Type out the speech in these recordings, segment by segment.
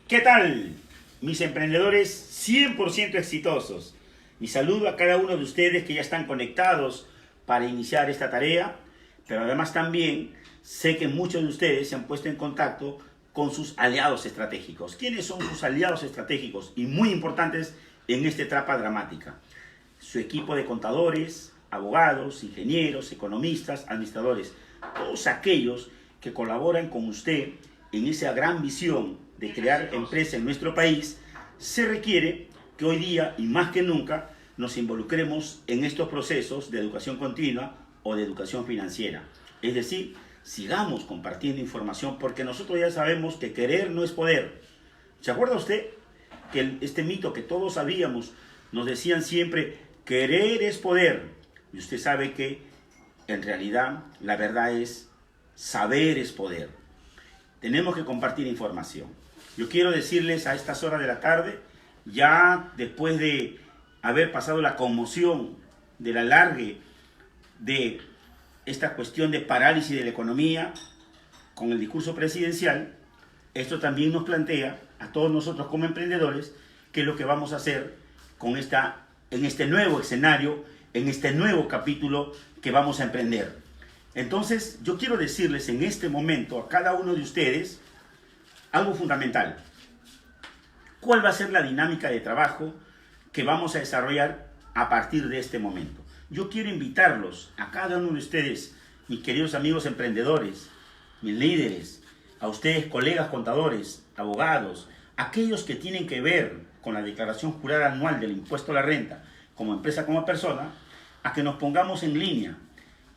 ¿Qué tal, mis emprendedores 100% exitosos? Mi saludo a cada uno de ustedes que ya están conectados para iniciar esta tarea, pero además también sé que muchos de ustedes se han puesto en contacto con sus aliados estratégicos. ¿Quiénes son sus aliados estratégicos? Y muy importantes en esta etapa dramática. Su equipo de contadores, abogados, ingenieros, economistas, administradores, todos aquellos que colaboran con usted en esa gran visión de crear empresa en nuestro país. Se requiere que hoy día y más que nunca nos involucremos en estos procesos de educación continua o de educación financiera. Es decir, sigamos compartiendo información porque nosotros ya sabemos que querer no es poder. ¿Se acuerda usted que este mito que todos sabíamos, nos decían siempre, querer es poder? Y usted sabe que en realidad la verdad es saber es poder. Tenemos que compartir información. Yo quiero decirles a estas horas de la tarde, ya después de haber pasado la conmoción del alargue de esta cuestión de parálisis de la economía con el discurso presidencial, esto también nos plantea a todos nosotros como emprendedores qué es lo que vamos a hacer en este nuevo escenario, en este nuevo capítulo que vamos a emprender. Entonces, yo quiero decirles en este momento a cada uno de ustedes algo fundamental. ¿Cuál va a ser la dinámica de trabajo que vamos a desarrollar a partir de este momento? Yo quiero invitarlos a cada uno de ustedes, mis queridos amigos emprendedores, mis líderes, a ustedes colegas contadores, abogados, aquellos que tienen que ver con la declaración jurada anual del impuesto a la renta como empresa, como persona, a que nos pongamos en línea.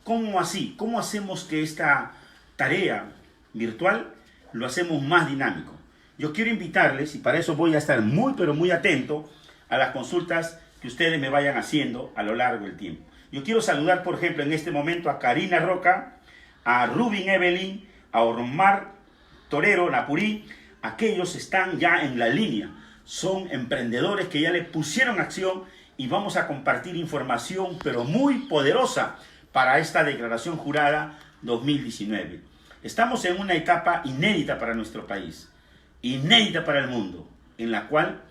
¿Cómo así? ¿Cómo hacemos que esta tarea virtual lo hacemos más dinámico? Yo quiero invitarles, y para eso voy a estar muy pero muy atento a las consultas que ustedes me vayan haciendo a lo largo del tiempo. Yo quiero saludar, por ejemplo, en este momento a Karina Roca, a Rubin Evelyn, a Ormar Torero Napurí. Aquellos están ya en la línea. Son emprendedores que ya le pusieron acción y vamos a compartir información pero muy poderosa para esta declaración jurada 2019. Estamos en una etapa inédita para nuestro país, inédita para el mundo, en la cual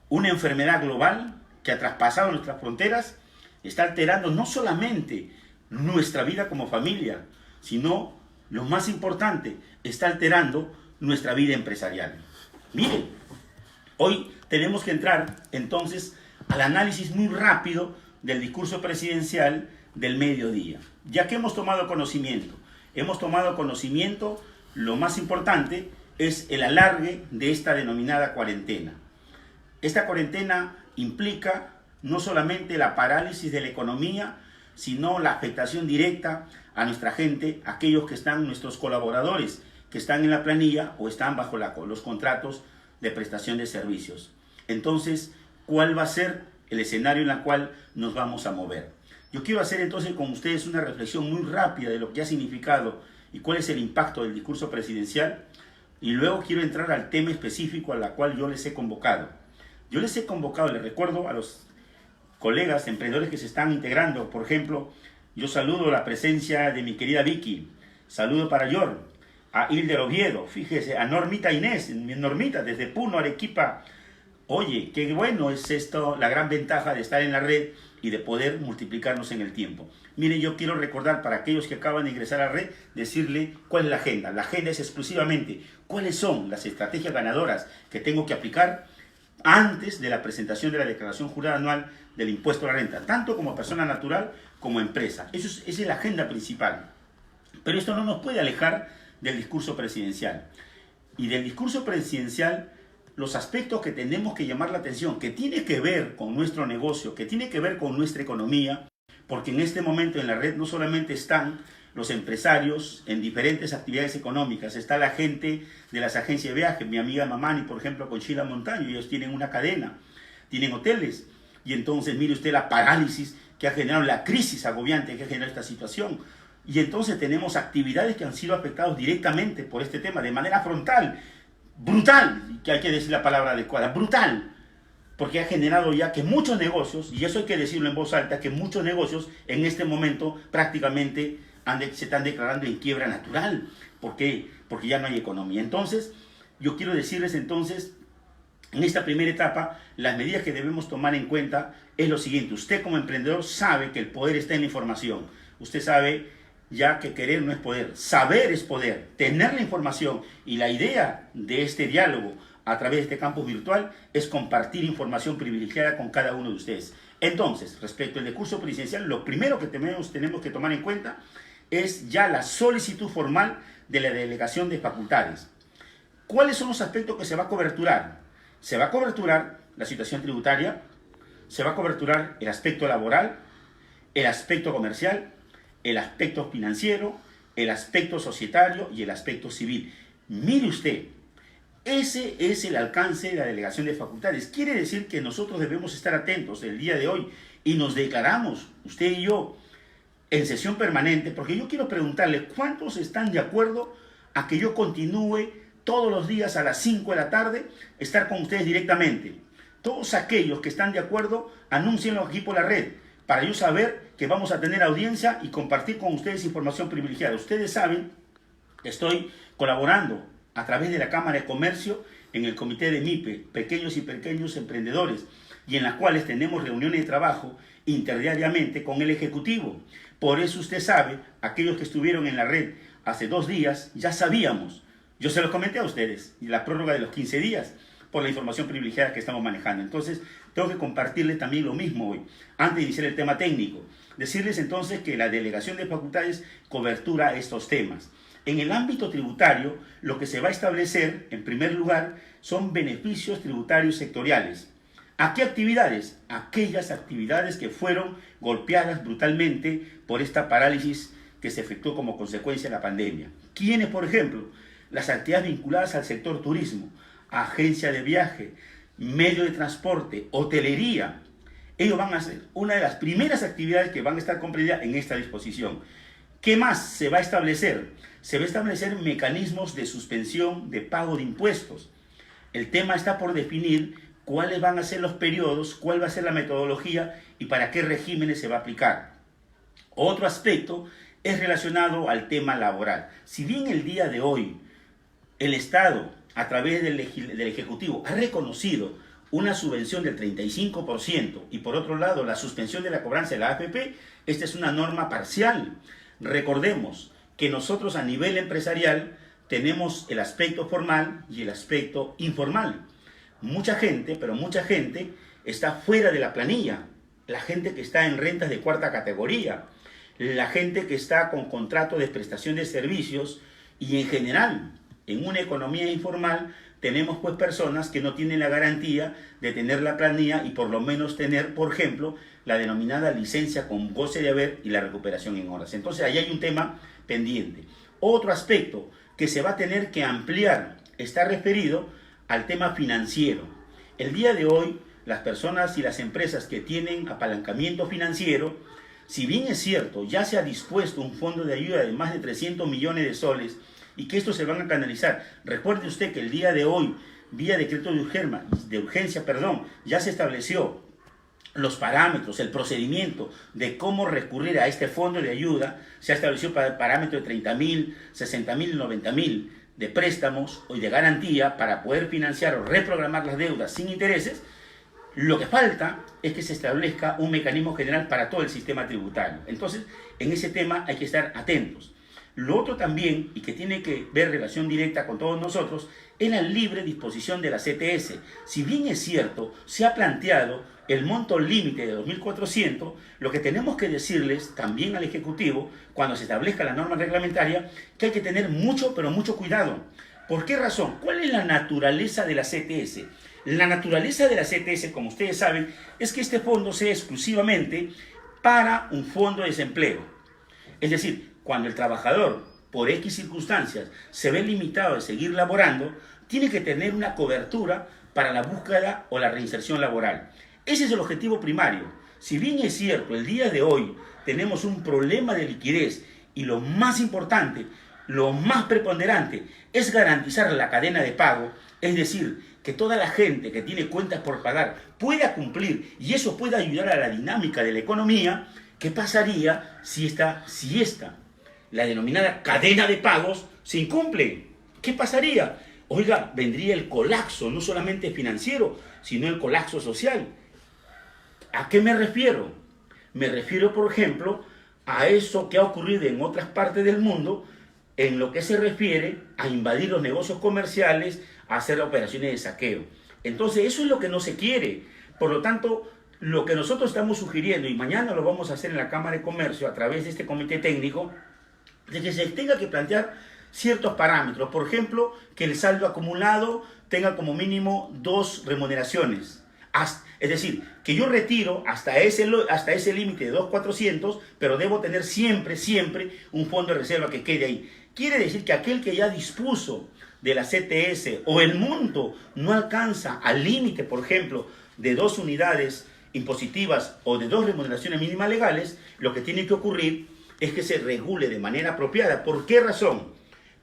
una enfermedad global que ha traspasado nuestras fronteras está alterando no solamente nuestra vida como familia, sino, lo más importante, está alterando nuestra vida empresarial. Miren, hoy tenemos que entrar entonces al análisis muy rápido del discurso presidencial del mediodía. Ya que hemos tomado conocimiento, lo más importante es el alargue de esta denominada cuarentena. Esta cuarentena implica no solamente la parálisis de la economía, sino la afectación directa a nuestra gente, aquellos que están, nuestros colaboradores, que están en la planilla o están bajo los contratos de prestación de servicios. Entonces, ¿cuál va a ser el escenario en el cual nos vamos a mover? Yo quiero hacer entonces con ustedes una reflexión muy rápida de lo que ha significado y cuál es el impacto del discurso presidencial, y luego quiero entrar al tema específico al cual yo les he convocado. Yo les he convocado, les recuerdo a los colegas emprendedores que se están integrando, por ejemplo, yo saludo la presencia de mi querida Vicky, saludo para Yor, a Hilder Oviedo, fíjese, a Normita Inés, Normita desde Puno, Arequipa. Oye, qué bueno es esto, la gran ventaja de estar en la red y de poder multiplicarnos en el tiempo. Miren, yo quiero recordar para aquellos que acaban de ingresar a la red, decirle cuál es la agenda. La agenda es exclusivamente cuáles son las estrategias ganadoras que tengo que aplicar antes de la presentación de la declaración jurada anual del impuesto a la renta, tanto como persona natural como empresa. Esa es la agenda principal. Pero esto no nos puede alejar del discurso presidencial. Y del discurso presidencial, los aspectos que tenemos que llamar la atención, que tiene que ver con nuestro negocio, que tiene que ver con nuestra economía, porque en este momento en la red no solamente están los empresarios en diferentes actividades económicas, está la gente de las agencias de viaje, mi amiga Mamani, por ejemplo, con Sheila Montaño, ellos tienen una cadena, tienen hoteles, y entonces mire usted la parálisis que ha generado, la crisis agobiante que ha generado esta situación. Y entonces tenemos actividades que han sido afectadas directamente por este tema, de manera frontal, brutal, que hay que decir la palabra adecuada, brutal, porque ha generado ya que muchos negocios, y eso hay que decirlo en voz alta, que muchos negocios en este momento prácticamente se están declarando en quiebra natural. ¿Por qué? Porque ya no hay economía. Entonces, yo quiero decirles entonces En esta primera etapa, las medidas que debemos tomar en cuenta es lo siguiente. Usted como emprendedor sabe que el poder está en la información. Usted sabe ya que querer no es poder. Saber es poder. Tener la información, y la idea de este diálogo a través de este campus virtual es compartir información privilegiada con cada uno de ustedes. Entonces, respecto al decurso presidencial, lo primero que tenemos que tomar en cuenta es ya la solicitud formal de la delegación de facultades. ¿Cuáles son los aspectos que se va a coberturar? Se va a coberturar la situación tributaria, se va a coberturar el aspecto laboral, el aspecto comercial, el aspecto financiero, el aspecto societario y el aspecto civil. Mire usted, ese es el alcance de la delegación de facultades. Quiere decir que nosotros debemos estar atentos el día de hoy y nos declaramos, usted y yo, en sesión permanente, porque yo quiero preguntarle cuántos están de acuerdo a que yo continúe todos los días a las 5 de la tarde, estar con ustedes directamente. Todos aquellos que estestán de acuerdo, anúncienlo aquí por la red, para yo saber que vamos a tener audiencia y compartir con ustedes información privilegiada. Ustedes saben que estoy colaborando a través de la Cámara de Comercio en el Comité de MIPE, Pequeños y Pequeños Emprendedores, y en las cuales tenemos reuniones de trabajo interdiariamente con el Ejecutivo. Por eso usted sabe, aquellos que estuvieron en la red hace 2 días, ya sabíamos. Yo se los comenté a ustedes, la prórroga de los 15 días, por la información privilegiada que estamos manejando. Entonces, tengo que compartirles también lo mismo hoy, antes de iniciar el tema técnico. Decirles entonces que la delegación de facultades cobertura estos temas. En el ámbito tributario, lo que se va a establecer, en primer lugar, son beneficios tributarios sectoriales. ¿A qué actividades? Aquellas actividades que fueron golpeadas brutalmente por esta parálisis que se efectuó como consecuencia de la pandemia. ¿Quiénes, por ejemplo? Las actividades vinculadas al sector turismo, agencia de viaje, medio de transporte, hotelería. Ellos van a ser una de las primeras actividades que van a estar comprendidas en esta disposición. ¿Qué más se va a establecer? Se va a establecer mecanismos de suspensión de pago de impuestos. El tema está por definir cuáles van a ser los periodos, cuál va a ser la metodología y para qué regímenes se va a aplicar. Otro aspecto es relacionado al tema laboral. Si bien el día de hoy el Estado, a través del Ejecutivo, ha reconocido una subvención del 35% y por otro lado la suspensión de la cobranza de la AFP, esta es una norma parcial. Recordemos que nosotros a nivel empresarial tenemos el aspecto formal y el aspecto informal. Mucha gente, pero mucha gente está fuera de la planilla. La gente que está en rentas de 4ª categoría, la gente que está con contrato de prestación de servicios y en general, en una economía informal, tenemos pues personas que no tienen la garantía de tener la planilla y por lo menos tener, por ejemplo, la denominada licencia con goce de haber y la recuperación en horas. Entonces ahí hay un tema pendiente. Otro aspecto que se va a tener que ampliar está referido al tema financiero. El día de hoy, las personas y las empresas que tienen apalancamiento financiero, si bien es cierto, ya se ha dispuesto un fondo de ayuda de más de 300 millones de soles y que estos se van a canalizar. Recuerde usted que el día de hoy, vía decreto de urgencia, ya se estableció los parámetros, el procedimiento de cómo recurrir a este fondo de ayuda. Se ha establecido para el parámetro de 30.000, 60.000 y 90.000 de préstamos y de garantía para poder financiar o reprogramar las deudas sin intereses. Lo que falta es que se establezca un mecanismo general para todo el sistema tributario. Entonces, en ese tema hay que estar atentos. Lo otro también, y que tiene que ver relación directa con todos nosotros, es la libre disposición de la CTS. Si bien es cierto, se ha planteado el monto límite de 2.400, lo que tenemos que decirles también al Ejecutivo, cuando se establezca la norma reglamentaria, que hay que tener mucho, pero mucho cuidado. ¿Por qué razón? ¿Cuál es la naturaleza de la CTS? La naturaleza de la CTS, como ustedes saben, es que este fondo sea exclusivamente para un fondo de desempleo. Es decir, cuando el trabajador, por X circunstancias, se ve limitado a seguir laborando, tiene que tener una cobertura para la búsqueda o la reinserción laboral. Ese es el objetivo primario. Si bien es cierto, el día de hoy tenemos un problema de liquidez y lo más importante, lo más preponderante, es garantizar la cadena de pago, es decir, que toda la gente que tiene cuentas por pagar pueda cumplir y eso pueda ayudar a la dinámica de la economía. ¿Qué pasaría si esta, la denominada cadena de pagos, se incumple? ¿Qué pasaría? oiga, vendría el colapso, no solamente financiero, sino el colapso social. ¿A qué me refiero? Me refiero, por ejemplo, a eso que ha ocurrido en otras partes del mundo en lo que se refiere a invadir los negocios comerciales, a hacer operaciones de saqueo. Entonces, eso es lo que no se quiere. Por lo tanto, lo que nosotros estamos sugiriendo, y mañana lo vamos a hacer en la Cámara de Comercio a través de este comité técnico, de que se tenga que plantear ciertos parámetros. Por ejemplo, que el saldo acumulado tenga como mínimo 2 remuneraciones. Es decir, que yo retiro hasta ese límite de 2.400, pero debo tener siempre un fondo de reserva que quede ahí. Quiere decir que aquel que ya dispuso de la CTS o el monto no alcanza al límite, por ejemplo, de 2 unidades impositivas o de 2 remuneraciones mínimas legales, lo que tiene que ocurrir es que se regule de manera apropiada. ¿Por qué razón?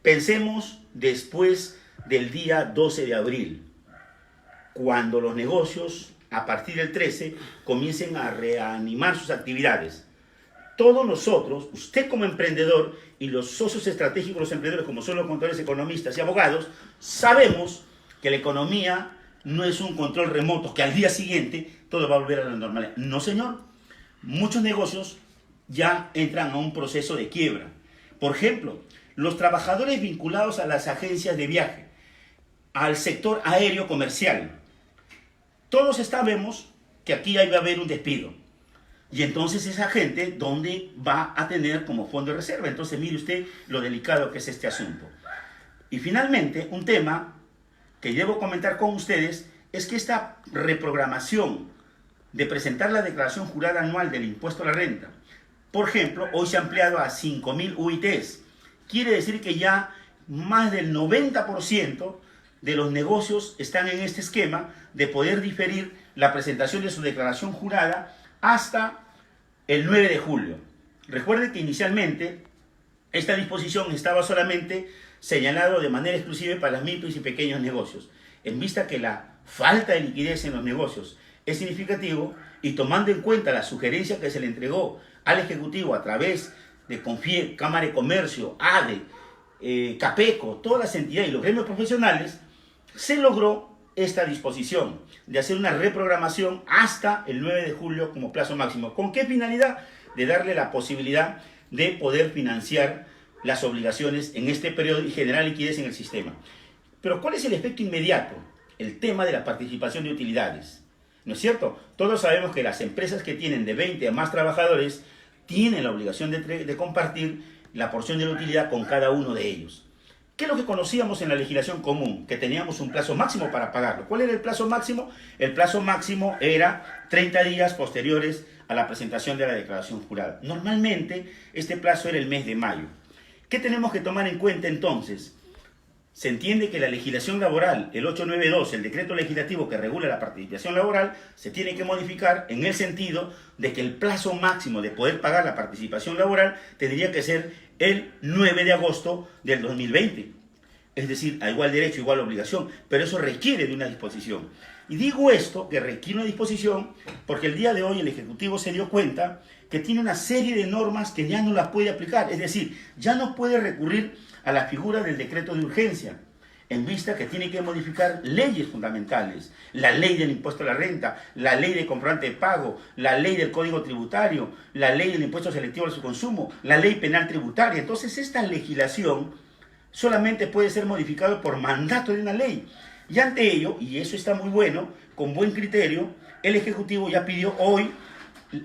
Pensemos después del día 12 de abril, cuando los negocios, a partir del 13, comiencen a reanimar sus actividades. Todos nosotros, usted como emprendedor y los socios estratégicos de los emprendedores, como son los contadores, economistas y abogados, sabemos que la economía no es un control remoto, que al día siguiente todo va a volver a la normalidad. No, señor. Muchos negocios ya entran a un proceso de quiebra. Por ejemplo, los trabajadores vinculados a las agencias de viaje, al sector aéreo comercial. Todos sabemos que aquí va a haber un despido. Y entonces esa gente, ¿dónde va a tener como fondo de reserva? Entonces mire usted lo delicado que es este asunto. Y finalmente, un tema que debo comentar con ustedes es que esta reprogramación de presentar la declaración jurada anual del impuesto a la renta, por ejemplo, hoy se ha ampliado a 5.000 UITs. Quiere decir que ya más del 90% de los negocios están en este esquema de poder diferir la presentación de su declaración jurada hasta el 9 de julio. Recuerden que inicialmente esta disposición estaba solamente señalado de manera exclusiva para las micros y pequeños negocios. En vista que la falta de liquidez en los negocios es significativo y tomando en cuenta la sugerencia que se le entregó al Ejecutivo a través de CONFIEC, Cámara de Comercio, ADE, CAPECO, todas las entidades y los gremios profesionales, se logró esta disposición de hacer una reprogramación hasta el 9 de julio como plazo máximo. ¿Con qué finalidad? De darle la posibilidad de poder financiar las obligaciones en este periodo y generar liquidez en el sistema. Pero ¿cuál es el efecto inmediato? El tema de la participación de utilidades. ¿No es cierto? Todos sabemos que las empresas que tienen de 20 a más trabajadores tienen la obligación de compartir la porción de la utilidad con cada uno de ellos. ¿Qué es lo que conocíamos en la legislación común? Que teníamos un plazo máximo para pagarlo. ¿Cuál era el plazo máximo? El plazo máximo era 30 días posteriores a la presentación de la declaración jurada. Normalmente este plazo era el mes de mayo. ¿Qué tenemos que tomar en cuenta entonces? Se entiende que la legislación laboral, el 892, el decreto legislativo que regula la participación laboral, se tiene que modificar en el sentido de que el plazo máximo de poder pagar la participación laboral tendría que ser el 9 de agosto del 2020. Es decir, a igual derecho, igual obligación, pero eso requiere de una disposición. Y digo esto, que requiere una disposición, porque el día de hoy el Ejecutivo se dio cuenta que tiene una serie de normas que ya no las puede aplicar. Es decir, ya no puede recurrir a la figura del decreto de urgencia, en vista que tiene que modificar leyes fundamentales, la ley del impuesto a la renta, la ley de comprobante de pago, la ley del código tributario, la ley del impuesto selectivo al su consumo, la ley penal tributaria. Entonces esta legislación solamente puede ser modificada por mandato de una ley. Y ante ello, y eso está muy bueno, con buen criterio, el Ejecutivo ya pidió hoy,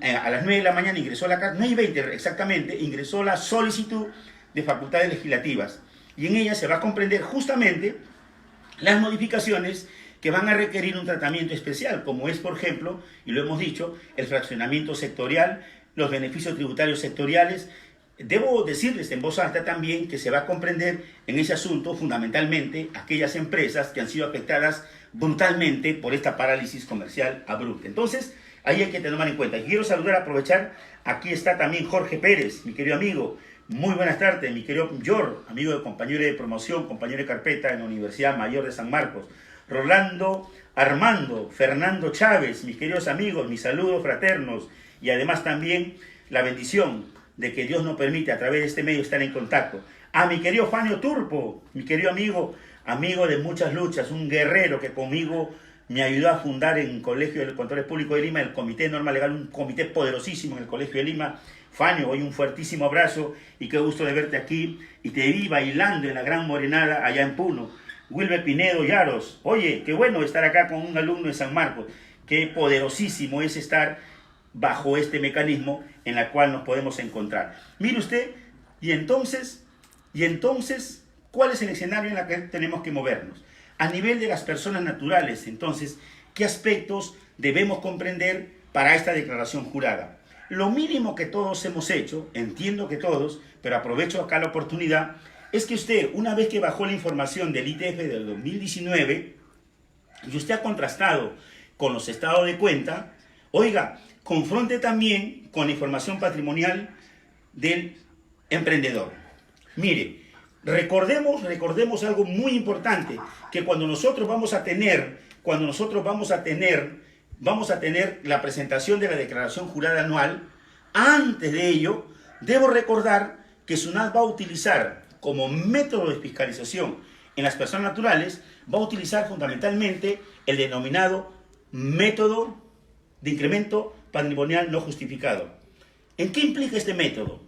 a las 9 de la mañana ingresó la carta, 9:20 exactamente, ingresó la solicitud de facultades legislativas. Y en ella se va a comprender justamente las modificaciones que van a requerir un tratamiento especial, como es, por ejemplo, y lo hemos dicho, el fraccionamiento sectorial, los beneficios tributarios sectoriales. Debo decirles en voz alta también que se va a comprender en ese asunto fundamentalmente aquellas empresas que han sido afectadas brutalmente por esta parálisis comercial abrupta. Entonces, ahí hay que tomar en cuenta. Y quiero saludar, aprovechar, aquí está también Jorge Pérez, mi querido amigo. Muy buenas tardes, mi querido George, amigo de compañero de promoción, compañero de carpeta en la Universidad Mayor de San Marcos. Rolando Armando, Fernando Chávez, mis queridos amigos, mis saludos fraternos y además también la bendición de que Dios nos permite a través de este medio estar en contacto. A mi querido Fanio Turpo, mi querido amigo, amigo de muchas luchas, un guerrero que conmigo me ayudó a fundar en el Colegio de Contadores Públicos de Lima el Comité de Norma Legal, un comité poderosísimo en el Colegio de Lima. Fanio, hoy un fuertísimo abrazo y qué gusto de verte aquí. Y te vi bailando en la Gran Morenada allá en Puno. Wilber Pinedo Yaros, oye, qué bueno estar acá con un alumno de San Marcos. Qué poderosísimo es estar bajo este mecanismo en el cual nos podemos encontrar. Mire usted, y entonces, ¿cuál es el escenario en el que tenemos que movernos? A nivel de las personas naturales, entonces, ¿qué aspectos debemos comprender para esta declaración jurada? Lo mínimo que todos hemos hecho, entiendo que todos, pero aprovecho acá la oportunidad, es que usted, una vez que bajó la información del ITF del 2019, y usted ha contrastado con los estados de cuenta, oiga, confronte también con la información patrimonial del emprendedor. Mire, recordemos algo muy importante, que cuando nosotros vamos a tener la presentación de la declaración jurada anual, antes de ello, debo recordar que SUNAT va a utilizar como método de fiscalización en las personas naturales, va a utilizar fundamentalmente el denominado método de incremento patrimonial no justificado. ¿En qué implica este método?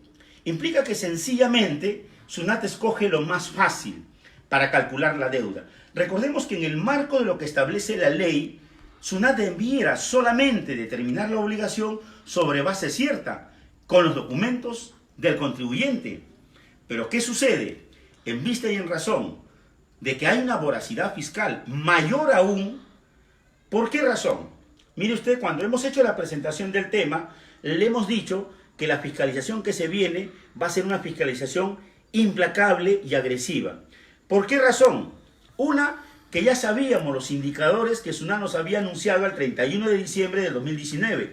Implica que sencillamente SUNAT escoge lo más fácil para calcular la deuda. Recordemos que en el marco de lo que establece la ley, SUNAT debiera solamente determinar la obligación sobre base cierta, con los documentos del contribuyente. Pero ¿qué sucede? En vista y en razón de que hay una voracidad fiscal mayor aún, ¿por qué razón? Mire usted, cuando hemos hecho la presentación del tema, le hemos dicho que la fiscalización que se viene va a ser una fiscalización implacable y agresiva. ¿Por qué razón? Una, que ya sabíamos los indicadores que SUNAT nos había anunciado el 31 de diciembre de 2019.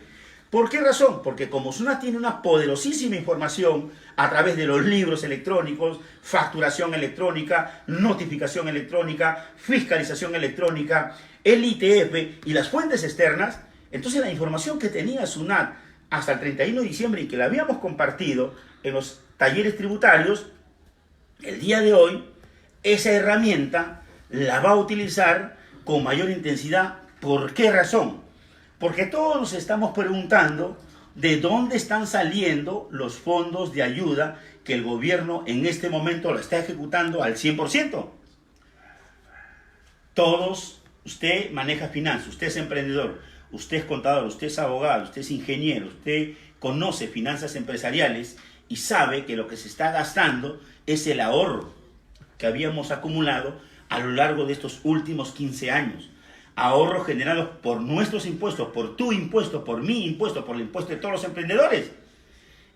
¿Por qué razón? Porque como SUNAT tiene una poderosísima información a través de los libros electrónicos, facturación electrónica, notificación electrónica, fiscalización electrónica, el ITF y las fuentes externas, entonces la información que tenía SUNAT hasta el 31 de diciembre y que la habíamos compartido en los talleres tributarios, el día de hoy, esa herramienta la va a utilizar con mayor intensidad. ¿Por qué razón? Porque todos nos estamos preguntando de dónde están saliendo los fondos de ayuda que el gobierno en este momento lo está ejecutando al 100%. Todos, usted maneja finanzas, usted es emprendedor, usted es contador, usted es abogado, usted es ingeniero, usted conoce finanzas empresariales y sabe que lo que se está gastando es el ahorro que habíamos acumulado a lo largo de estos últimos 15 años. Ahorros generados por nuestros impuestos, por tu impuesto, por mi impuesto, por el impuesto de todos los emprendedores.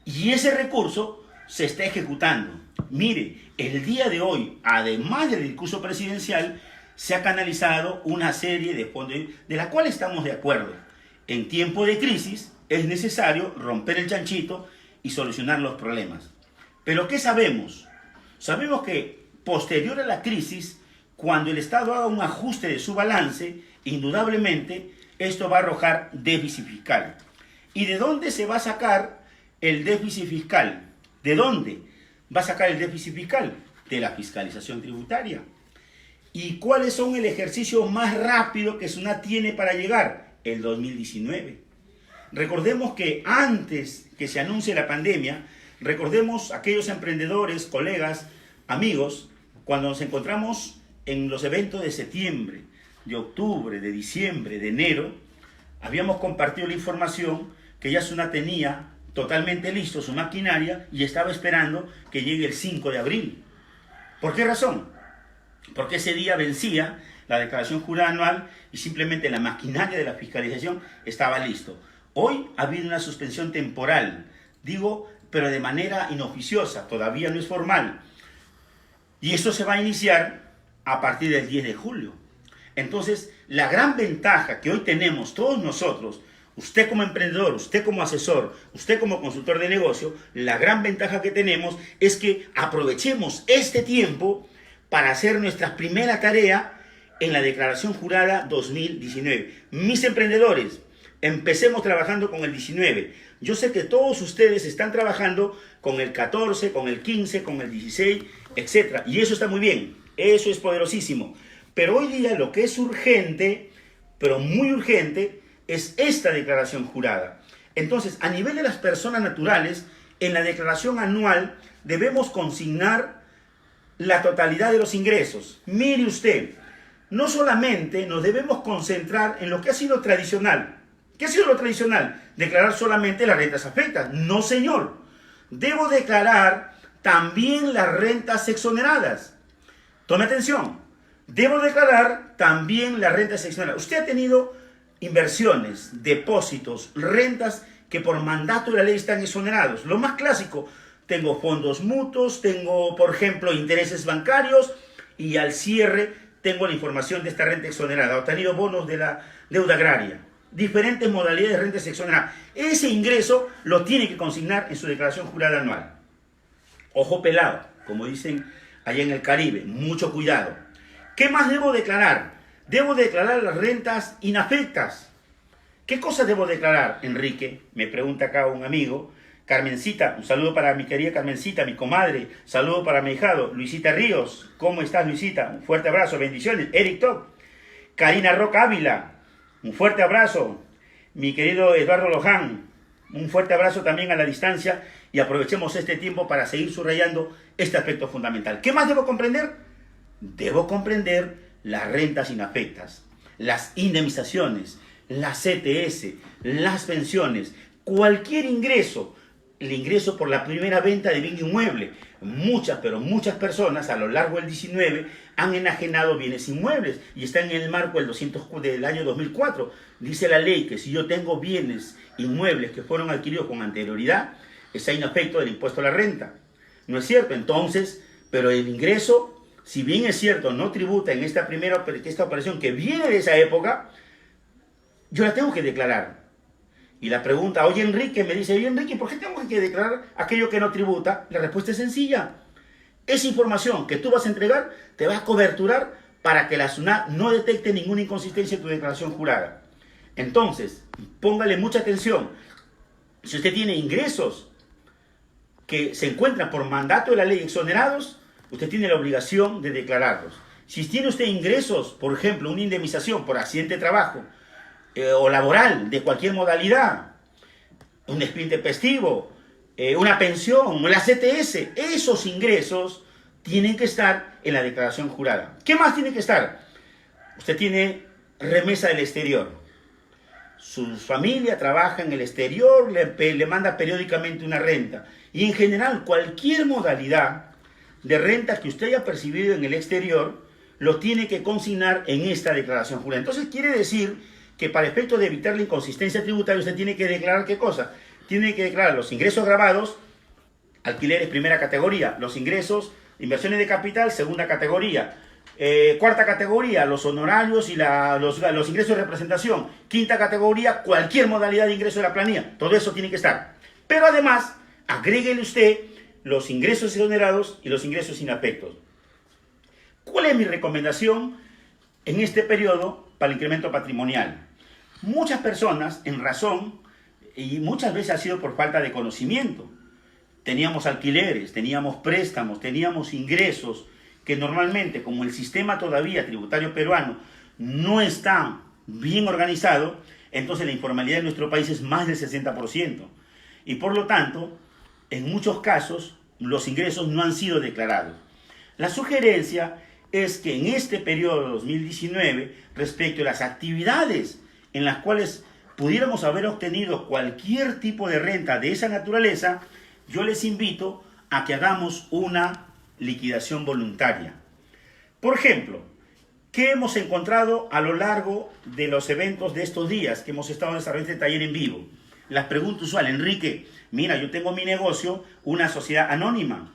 Y ese recurso se está ejecutando. Mire, el día de hoy, además del discurso presidencial, se ha canalizado una serie de fondos de la cual estamos de acuerdo. En tiempo de crisis es necesario romper el chanchito y solucionar los problemas. Pero ¿qué sabemos? Sabemos que posterior a la crisis, cuando el Estado haga un ajuste de su balance, indudablemente esto va a arrojar déficit fiscal. ¿Y de dónde se va a sacar el déficit fiscal? ¿De dónde va a sacar el déficit fiscal? De la fiscalización tributaria. ¿Y cuáles son el ejercicio más rápido que SUNAT tiene para llegar? El 2019. Recordemos que antes que se anuncie la pandemia, recordemos aquellos emprendedores, colegas, amigos, cuando nos encontramos en los eventos de septiembre, de octubre, de diciembre, de enero, habíamos compartido la información que ya SUNAT tenía totalmente listo su maquinaria y estaba esperando que llegue el 5 de abril. ¿Por qué razón? Porque ese día vencía la declaración jurada anual y simplemente la maquinaria de la fiscalización estaba listo. Hoy ha habido una suspensión temporal, digo, pero de manera inoficiosa, todavía no es formal. Y esto se va a iniciar a partir del 10 de julio. Entonces, la gran ventaja que hoy tenemos todos nosotros, usted como emprendedor, usted como asesor, usted como consultor de negocio, la gran ventaja que tenemos es que aprovechemos este tiempo para hacer nuestra primera tarea en la declaración jurada 2019. Mis emprendedores, empecemos trabajando con el 19. Yo sé que todos ustedes están trabajando con el 14, con el 15, con el 16, etc. Y eso está muy bien. Eso es poderosísimo. Pero hoy día lo que es urgente, pero muy urgente, es esta declaración jurada. Entonces, a nivel de las personas naturales, en la declaración anual debemos consignar la totalidad de los ingresos. Mire usted, no solamente nos debemos concentrar en lo que ha sido tradicional. ¿Qué ha sido lo tradicional? Declarar solamente las rentas afectas. No, señor. Debo declarar también las rentas exoneradas. Tome atención. Debo declarar también las rentas exoneradas. Usted ha tenido inversiones, depósitos, rentas que por mandato de la ley están exonerados. Lo más clásico, tengo fondos mutuos, tengo, por ejemplo, intereses bancarios y al cierre tengo la información de esta renta exonerada. He tenido bonos de la deuda agraria. Diferentes modalidades de rentas exoneradas. Ese ingreso lo tiene que consignar en su declaración jurada anual. Ojo pelado, como dicen allá en el Caribe, mucho cuidado. ¿Qué más debo declarar? Debo declarar las rentas inafectas. ¿Qué cosas debo declarar, Enrique? Me pregunta acá un amigo. Carmencita, un saludo para mi querida Carmencita, mi comadre. Saludo para mi hijado, Luisita Ríos. ¿Cómo estás, Luisita? Un fuerte abrazo, bendiciones. Eric Top. Karina Roca Ávila. Un fuerte abrazo. Mi querido Eduardo Loján. Un fuerte abrazo también a la distancia. Y aprovechemos este tiempo para seguir subrayando este aspecto fundamental. ¿Qué más debo comprender? Debo comprender las rentas inafectas, las indemnizaciones, las CTS, las pensiones, cualquier ingreso, el ingreso por la primera venta de bien inmueble. Muchas, pero muchas personas a lo largo del 19 han enajenado bienes inmuebles y está en el marco del año 2004. Dice la ley que si yo tengo bienes inmuebles que fueron adquiridos con anterioridad, está inafecto del impuesto a la renta. ¿No es cierto? Entonces, pero el ingreso, si bien es cierto, no tributa en esta operación que viene de esa época, yo la tengo que declarar. Y la pregunta, oye Enrique, me dice, oye Enrique, ¿por qué tengo que declarar aquello que no tributa? La respuesta es sencilla. Esa información que tú vas a entregar te va a coberturar para que la SUNAT no detecte ninguna inconsistencia en tu declaración jurada. Entonces, póngale mucha atención. Si usted tiene ingresos que se encuentran por mandato de la ley exonerados, usted tiene la obligación de declararlos. Si tiene usted ingresos, por ejemplo, una indemnización por accidente de trabajo o laboral de cualquier modalidad, un expediente festivo, una pensión, la CTS, esos ingresos tienen que estar en la declaración jurada. ¿Qué más tiene que estar? Usted tiene remesa del exterior. Su familia trabaja en el exterior, le manda periódicamente una renta. Y en general, cualquier modalidad de renta que usted haya percibido en el exterior, lo tiene que consignar en esta declaración jurada. Entonces quiere decir que para efecto de evitar la inconsistencia tributaria, usted tiene que declarar ¿qué cosa? Tiene que declarar los ingresos grabados, alquileres primera categoría, los ingresos, inversiones de capital, segunda categoría, cuarta categoría, los honorarios y los ingresos de representación, quinta categoría, cualquier modalidad de ingreso de la planilla, todo eso tiene que estar. Pero además, agréguele usted los ingresos exonerados y los ingresos inafectos. ¿Cuál es mi recomendación en este periodo para el incremento patrimonial? Muchas personas, en razón, y muchas veces ha sido por falta de conocimiento, teníamos alquileres, teníamos préstamos, teníamos ingresos que normalmente, como el sistema todavía tributario peruano no está bien organizado, entonces la informalidad en nuestro país es más del 60%. Y por lo tanto, en muchos casos, los ingresos no han sido declarados. La sugerencia es que en este periodo 2019, respecto a las actividades en las cuales pudiéramos haber obtenido cualquier tipo de renta de esa naturaleza, yo les invito a que hagamos una liquidación voluntaria. Por ejemplo, ¿qué hemos encontrado a lo largo de los eventos de estos días que hemos estado desarrollando este taller en vivo? Las preguntas usuales, Enrique, mira, yo tengo mi negocio, una sociedad anónima,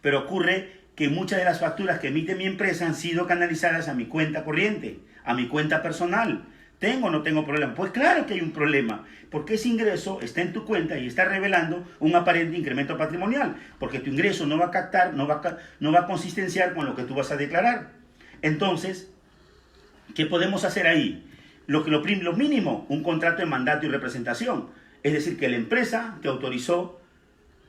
pero ocurre que muchas de las facturas que emite mi empresa han sido canalizadas a mi cuenta corriente, a mi cuenta personal. ¿Tengo o no tengo problema? Pues claro que hay un problema, porque ese ingreso está en tu cuenta y está revelando un aparente incremento patrimonial, porque tu ingreso no va a captar, no va a consistenciar con lo que tú vas a declarar. Entonces, ¿qué podemos hacer ahí? Lo mínimo, un contrato de mandato y representación. Es decir, que la empresa te autorizó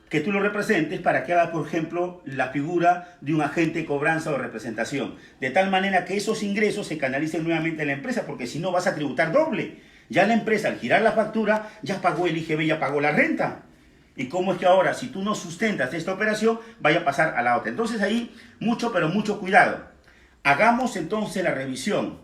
que tú lo representes para que haga, por ejemplo, la figura de un agente de cobranza o representación. De tal manera que esos ingresos se canalicen nuevamente en la empresa, porque si no vas a tributar doble. Ya la empresa, al girar la factura, ya pagó el IGB, ya pagó la renta. ¿Y cómo es que ahora, si tú no sustentas esta operación, vaya a pasar a la otra? Entonces ahí, mucho, pero mucho cuidado. Hagamos entonces la revisión.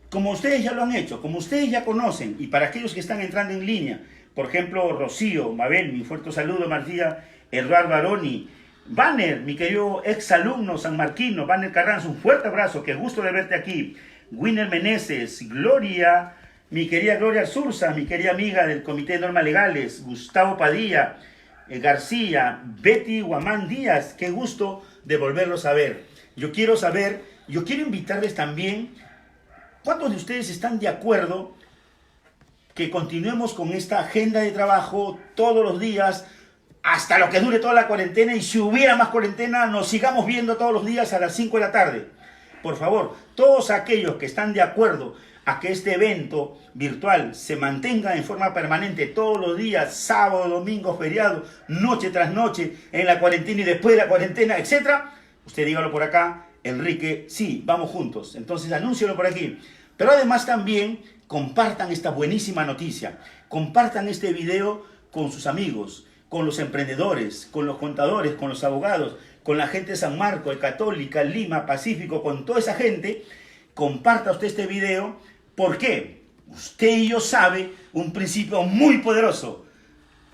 Como ustedes ya lo han hecho, como ustedes ya conocen, y para aquellos que están entrando en línea, por ejemplo, Rocío, Mabel, mi fuerte saludo, Martía, Eduardo Baroni, Banner, mi querido ex alumno sanmarquino, Banner Carranza, un fuerte abrazo, qué gusto de verte aquí. Winner Meneses, Gloria, mi querida Gloria Sursa, mi querida amiga del Comité de Normas Legales, Gustavo Padilla, García, Betty Guamán Díaz, qué gusto de volverlos a ver. Yo quiero invitarles también, ¿cuántos de ustedes están de acuerdo que continuemos con esta agenda de trabajo todos los días, hasta lo que dure toda la cuarentena, y si hubiera más cuarentena, nos sigamos viendo todos los días a las 5 de la tarde? Por favor, todos aquellos que están de acuerdo a que este evento virtual se mantenga en forma permanente todos los días, sábado, domingo, feriado, noche tras noche, en la cuarentena y después de la cuarentena, etc., usted dígalo por acá, Enrique, sí, vamos juntos. Entonces anúncialo por aquí. Pero además también compartan esta buenísima noticia, compartan este video con sus amigos, con los emprendedores, con los contadores, con los abogados, con la gente de San Marcos, de Católica, Lima, Pacífico, con toda esa gente. Comparta usted este video. ¿Por qué? Usted y yo sabe un principio muy poderoso.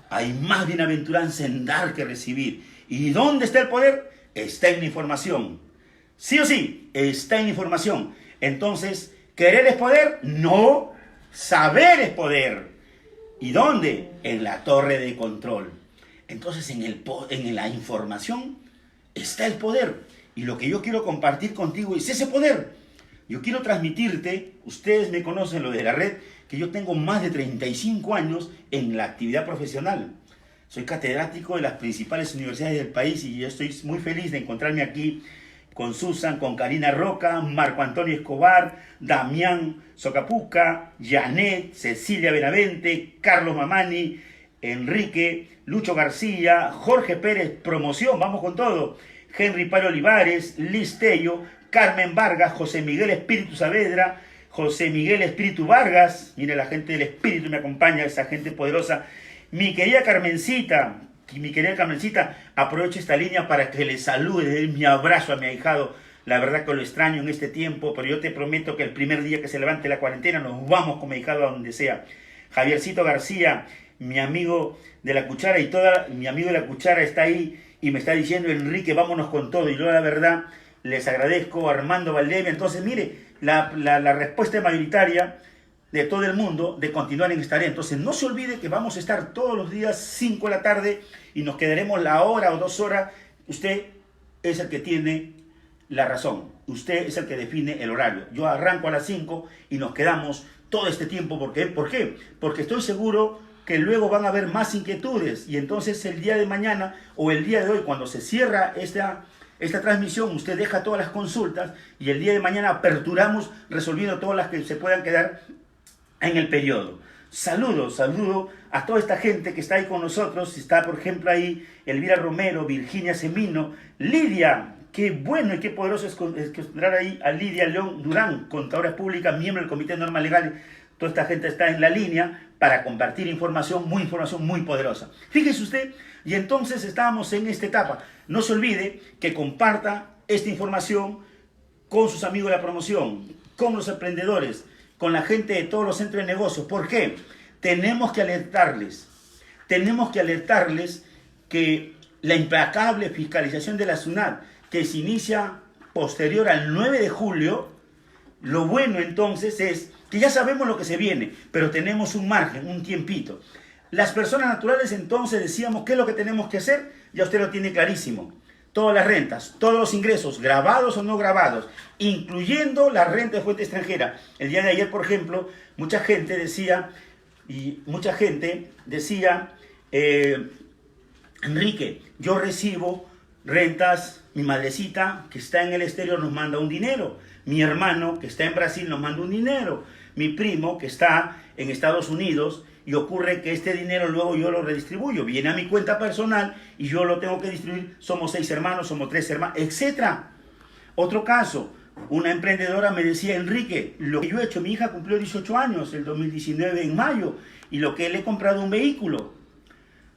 Hay más bienaventuranza en dar que recibir. ¿Y dónde está el poder? Está en la información. Sí o sí, está en la información. Entonces, ¿querer es poder? No, saber es poder. ¿Y dónde? En la torre de control. Entonces, en la información está el poder. Y lo que yo quiero compartir contigo es ese poder. Yo quiero transmitirte, ustedes me conocen lo de la red, que yo tengo más de 35 años en la actividad profesional. Soy catedrático de las principales universidades del país y yo estoy muy feliz de encontrarme aquí con Susan, con Karina Roca, Marco Antonio Escobar, Damián Socapuca, Janet, Cecilia Benavente, Carlos Mamani, Enrique, Lucho García, Jorge Pérez, promoción, vamos con todo, Henry Paro Olivares, Liz Tello, Carmen Vargas, José Miguel Espíritu Saavedra, José Miguel Espíritu Vargas, mire, la gente del Espíritu me acompaña, esa gente poderosa. Mi querida Carmencita, aprovecho esta línea para que le salude, le dé mi abrazo a mi ahijado. La verdad que lo extraño en este tiempo, pero yo te prometo que el primer día que se levante la cuarentena nos vamos con mi ahijado a donde sea. Javiercito García, mi amigo de la cuchara, mi amigo de la cuchara está ahí y me está diciendo, Enrique, vámonos con todo. Y yo la verdad les agradezco, Armando Valdemia. Entonces, mire, la respuesta mayoritaria de todo el mundo de continuar en esta área. Entonces, no se olvide que vamos a estar todos los días 5 de la tarde y nos quedaremos la hora o 2 horas. Usted es el que tiene la razón. Usted es el que define el horario. Yo arranco a las 5 y nos quedamos todo este tiempo. ¿Por qué? Porque estoy seguro que luego van a haber más inquietudes y entonces el día de mañana o el día de hoy, cuando se cierra esta transmisión, usted deja todas las consultas y el día de mañana aperturamos resolviendo todas las que se puedan quedar en el periodo. Saludo a toda esta gente que está ahí con nosotros. Está, por ejemplo, ahí Elvira Romero, Virginia Semino, Lidia. Qué bueno y qué poderoso es encontrar ahí a Lidia León Durán, contadora pública, miembro del Comité de Normas Legales. Toda esta gente está en la línea para compartir información muy poderosa. Fíjese usted, y entonces estábamos en esta etapa. No se olvide que comparta esta información con sus amigos de la promoción, con los emprendedores, con la gente de todos los centros de negocios. ¿Por qué? Tenemos que alertarles que la implacable fiscalización de la SUNAT, que se inicia posterior al 9 de julio, lo bueno entonces es que ya sabemos lo que se viene, pero tenemos un margen, un tiempito. Las personas naturales entonces decíamos, ¿qué es lo que tenemos que hacer? Ya usted lo tiene clarísimo. Todas las rentas, todos los ingresos, grabados o no grabados, incluyendo la renta de fuente extranjera. El día de ayer, por ejemplo, mucha gente decía, Enrique, yo recibo rentas, mi madrecita que está en el exterior nos manda un dinero, mi hermano que está en Brasil nos manda un dinero, mi primo que está en Estados Unidos y ocurre que este dinero luego yo lo redistribuyo, viene a mi cuenta personal y yo lo tengo que distribuir, somos 6 hermanos, somos 3 hermanos, etc. Otro caso, una emprendedora me decía, Enrique, lo que yo he hecho, mi hija cumplió 18 años el 2019 en mayo, y lo que le he comprado un vehículo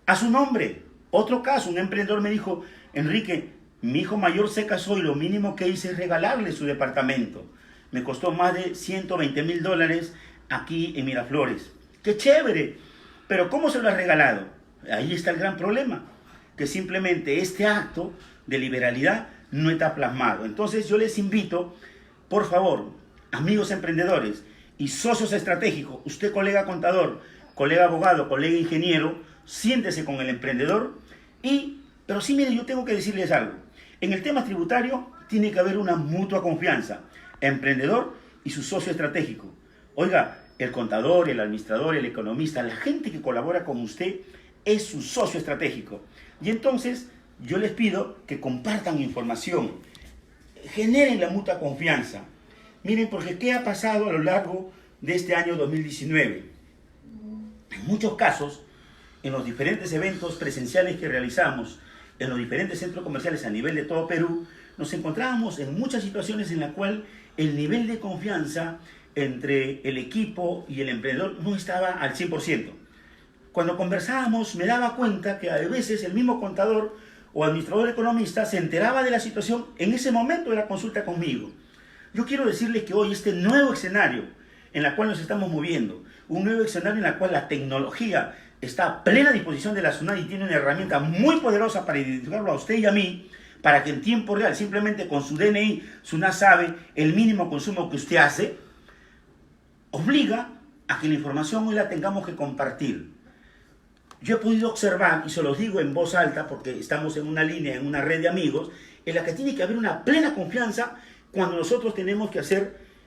a su nombre. Otro caso, un emprendedor me dijo, Enrique, mi hijo mayor se casó y lo mínimo que hice es regalarle su departamento. Me costó más de $120,000 aquí en Miraflores. ¡Qué chévere! Pero ¿cómo se lo ha regalado? Ahí está el gran problema, que simplemente este acto de liberalidad no está plasmado. Entonces yo les invito, por favor, amigos emprendedores y socios estratégicos, usted colega contador, colega abogado, colega ingeniero, siéntese con el emprendedor pero sí, miren, yo tengo que decirles algo. En el tema tributario tiene que haber una mutua confianza, emprendedor y su socio estratégico. Oiga, el contador, el administrador, el economista, la gente que colabora con usted es su socio estratégico. Y entonces yo les pido que compartan información, generen la mutua confianza. Miren, porque ¿qué ha pasado a lo largo de este año 2019? En muchos casos, en los diferentes eventos presenciales que realizamos, en los diferentes centros comerciales a nivel de todo Perú, nos encontrábamos en muchas situaciones en las cuales el nivel de confianza entre el equipo y el emprendedor no estaba al 100%. Cuando conversábamos me daba cuenta que a veces el mismo contador o administrador economista se enteraba de la situación en ese momento de la consulta conmigo. Yo quiero decirles que hoy este nuevo escenario en el cual nos estamos moviendo, un nuevo escenario en el cual la tecnología está a plena disposición de la SUNAT y tiene una herramienta muy poderosa para identificarlo a usted y a mí, para que en tiempo real, simplemente con su DNI, SUNAT sabe el mínimo consumo que usted hace, obliga a que la información hoy la tengamos que compartir. Yo he podido observar, y se los digo en voz alta, porque estamos en una línea, en una red de amigos, en la que tiene que haber una plena confianza cuando nosotros tenemos que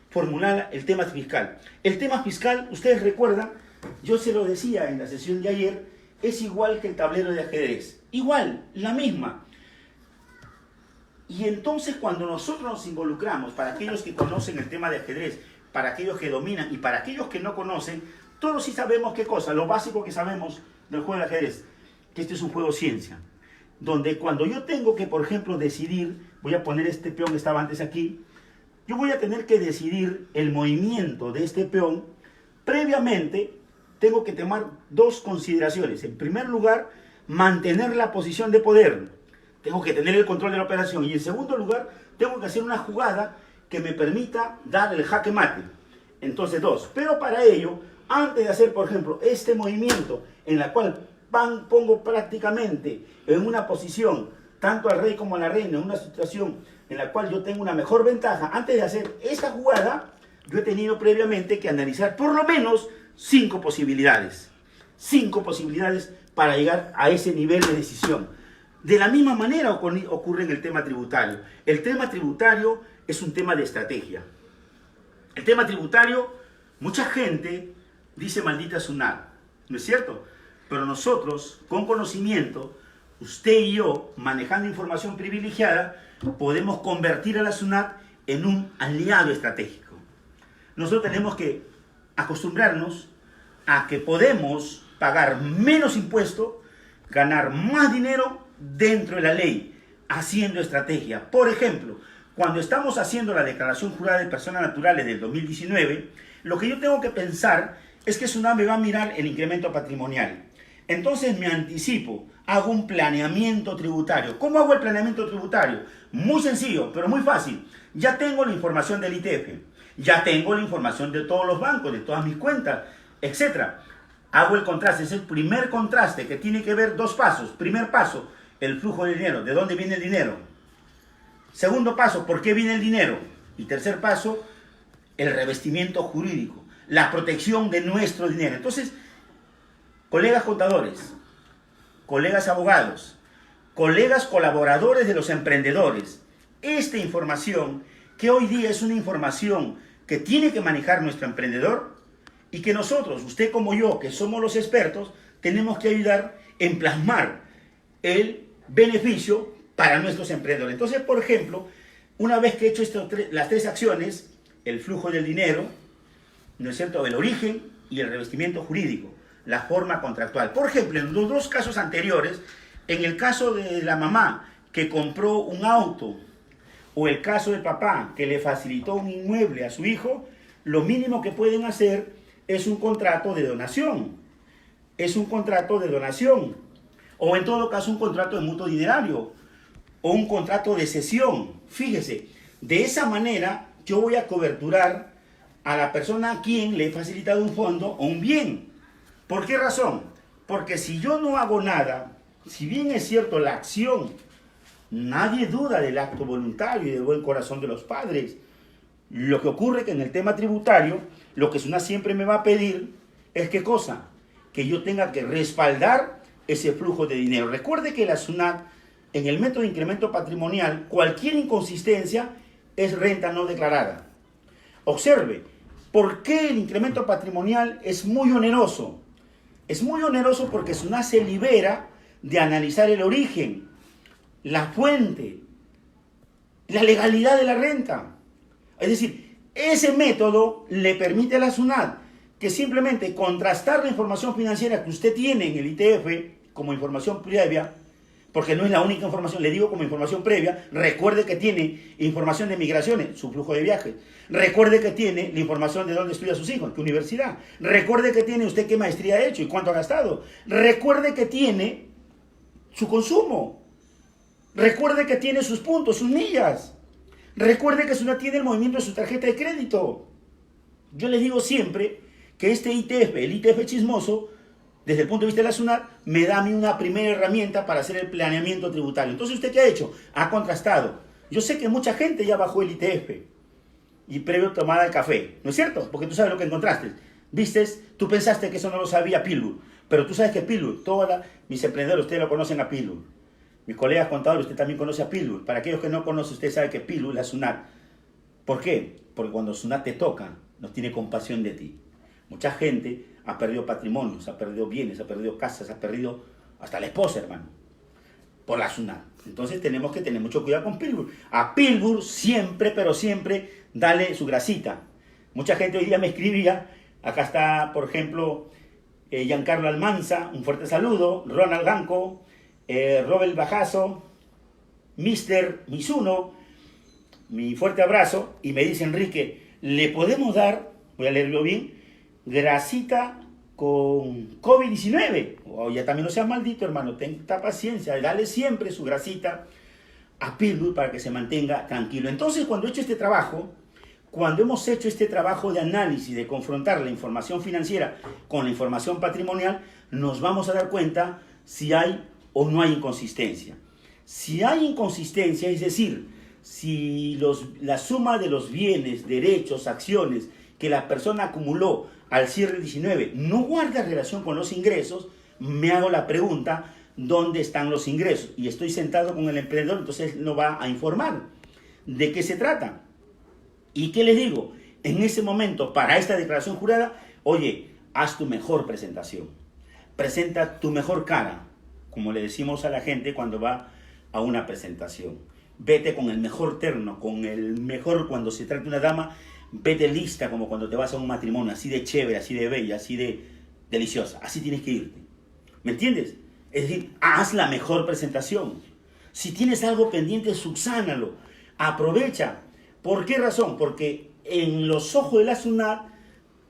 formular el tema fiscal. El tema fiscal, ustedes recuerdan, yo se lo decía en la sesión de ayer, es igual que el tablero de ajedrez. Igual, la misma. Y entonces cuando nosotros nos involucramos, para aquellos que conocen el tema de ajedrez, para aquellos que dominan y para aquellos que no conocen, todos sí sabemos qué cosa, lo básico que sabemos del juego de ajedrez, que este es un juego ciencia, donde cuando yo tengo que, por ejemplo, decidir, voy a poner este peón que estaba antes aquí, yo voy a tener que decidir el movimiento de este peón. Previamente tengo que tomar dos consideraciones. En primer lugar, mantener la posición de poder. Tengo que tener el control de la operación. Y en segundo lugar, tengo que hacer una jugada que me permita dar el jaque mate. Entonces, dos. Pero para ello, antes de hacer, por ejemplo, este movimiento en la cual pongo prácticamente en una posición, tanto al rey como a la reina, en una situación en la cual yo tengo una mejor ventaja, antes de hacer esta jugada, yo he tenido previamente que analizar por lo menos 5 posibilidades. 5 posibilidades para llegar a ese nivel de decisión. De la misma manera ocurre en el tema tributario. El tema tributario es un tema de estrategia. El tema tributario, mucha gente dice maldita SUNAT, ¿no es cierto? Pero nosotros, con conocimiento, usted y yo, manejando información privilegiada, podemos convertir a la SUNAT en un aliado estratégico. Nosotros tenemos que acostumbrarnos a que podemos pagar menos impuestos, ganar más dinero dentro de la ley, haciendo estrategia. Por ejemplo, cuando estamos haciendo la declaración jurada de personas naturales del 2019, lo que yo tengo que pensar es que SUNAT me va a mirar el incremento patrimonial. Entonces me anticipo, hago un planeamiento tributario. ¿Cómo hago el planeamiento tributario? Muy sencillo, pero muy fácil. Ya tengo la información del ITF, ya tengo la información de todos los bancos, de todas mis cuentas, etc. Hago el contraste, es el primer contraste que tiene que ver 2 pasos. Primer paso, el flujo de dinero, ¿de dónde viene el dinero? Segundo paso, ¿por qué viene el dinero? Y tercer paso, el revestimiento jurídico, la protección de nuestro dinero. Entonces, colegas contadores, colegas abogados, colegas colaboradores de los emprendedores, esta información que hoy día es una información que tiene que manejar nuestro emprendedor y que nosotros, usted como yo, que somos los expertos, tenemos que ayudar en plasmar el beneficio para nuestros emprendedores. Entonces, por ejemplo, una vez que he hecho las 3 acciones, el flujo del dinero, ¿no es cierto?, el origen y el revestimiento jurídico, la forma contractual. Por ejemplo, en los dos casos anteriores, en el caso de la mamá que compró un auto o el caso del papá que le facilitó un inmueble a su hijo, lo mínimo que pueden hacer es un contrato de donación. Es un contrato de donación. O en todo caso un contrato de mutuo dinerario. O un contrato de cesión. Fíjese, de esa manera yo voy a coberturar a la persona a quien le he facilitado un fondo o un bien. ¿Por qué razón? Porque si yo no hago nada, si bien es cierto la acción, nadie duda del acto voluntario y del buen corazón de los padres. Lo que ocurre es que en el tema tributario, lo que SUNAT siempre me va a pedir es ¿qué cosa? Que yo tenga que respaldar ese flujo de dinero. Recuerde que la SUNAT, en el método de incremento patrimonial, cualquier inconsistencia es renta no declarada. Observe, ¿por qué el incremento patrimonial es muy oneroso? Es muy oneroso porque SUNAT se libera de analizar el origen, la fuente, la legalidad de la renta. Es decir, ese método le permite a la SUNAT que simplemente contrastar la información financiera que usted tiene en el ITF como información previa, porque no es la única información, le digo como información previa, recuerde que tiene información de migraciones, su flujo de viajes, recuerde que tiene la información de dónde estudia sus hijos, en qué universidad, recuerde que tiene usted qué maestría ha hecho y cuánto ha gastado, recuerde que tiene su consumo, recuerde que tiene sus puntos, sus millas, recuerde que SUNAT tiene el movimiento de su tarjeta de crédito. Yo les digo siempre que este ITF, el ITF chismoso, desde el punto de vista de la SUNAT, me da a mí una primera herramienta para hacer el planeamiento tributario. Entonces, ¿usted qué ha hecho? Ha contrastado. Yo sé que mucha gente ya bajó el ITF y previo tomada el café, ¿no es cierto? Porque tú sabes lo que encontraste. Vistes, tú pensaste que eso no lo sabía Pilur, pero tú sabes que Pilur, mis emprendedores, ustedes lo conocen a Pilur. Mis colegas contadores, usted también conoce a Pilur. Para aquellos que no conocen, usted sabe que Pilur es la SUNAT. ¿Por qué? Porque cuando SUNAT te toca, no tiene compasión de ti. Mucha gente ha perdido patrimonios, ha perdido bienes, ha perdido casas, ha perdido hasta la esposa, hermano, por la SUNAT. Entonces tenemos que tener mucho cuidado con Pilbur. A Pilbur siempre, pero siempre, dale su grasita. Mucha gente hoy día me escribía, acá está, por ejemplo, Giancarlo Almanza, un fuerte saludo, Ronald Ganco, Robert Bajazo, Mr. Misuno, mi fuerte abrazo, y me dice Enrique, ¿le podemos dar, voy a leerlo bien, grasita con COVID-19? Oh, ya también no seas maldito, hermano, tenga paciencia, dale siempre su grasita a Pilbur para que se mantenga tranquilo. Entonces, cuando he hecho este trabajo, cuando hemos hecho este trabajo de análisis, de confrontar la información financiera con la información patrimonial, nos vamos a dar cuenta si hay o no hay inconsistencia. Si hay inconsistencia, es decir, si la suma de los bienes, derechos, acciones que la persona acumuló al cierre del 19 no guarda relación con los ingresos, me hago la pregunta, ¿dónde están los ingresos? Y estoy sentado con el emprendedor, entonces él no va a informar de qué se trata. ¿Y qué les digo? En ese momento, para esta declaración jurada, oye, haz tu mejor presentación. Presenta tu mejor cara, como le decimos a la gente cuando va a una presentación. Vete con el mejor terno, con el mejor, cuando se trata de una dama, vete lista como cuando te vas a un matrimonio, así de chévere, así de bella, así de deliciosa. Así tienes que irte. ¿Me entiendes? Es decir, haz la mejor presentación. Si tienes algo pendiente, subsánalo. Aprovecha. ¿Por qué razón? Porque en los ojos de la SUNAT,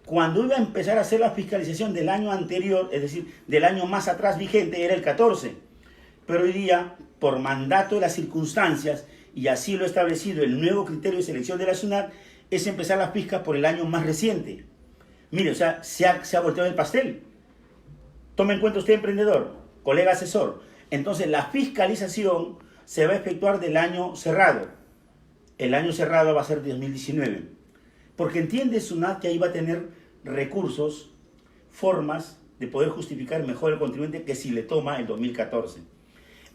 cuando iba a empezar a hacer la fiscalización del año anterior, es decir, del año más atrás vigente, era el 14. Pero hoy día, por mandato de las circunstancias, y así lo ha establecido el nuevo criterio de selección de la SUNAT, es empezar las fiscas por el año más reciente. Mire, o sea, se ha volteado el pastel. Tome en cuenta usted, emprendedor, colega asesor. Entonces, la fiscalización se va a efectuar del año cerrado. El año cerrado va a ser 2019. Porque entiende SUNAT que ahí va a tener recursos, formas de poder justificar mejor el contribuyente que si le toma el 2014.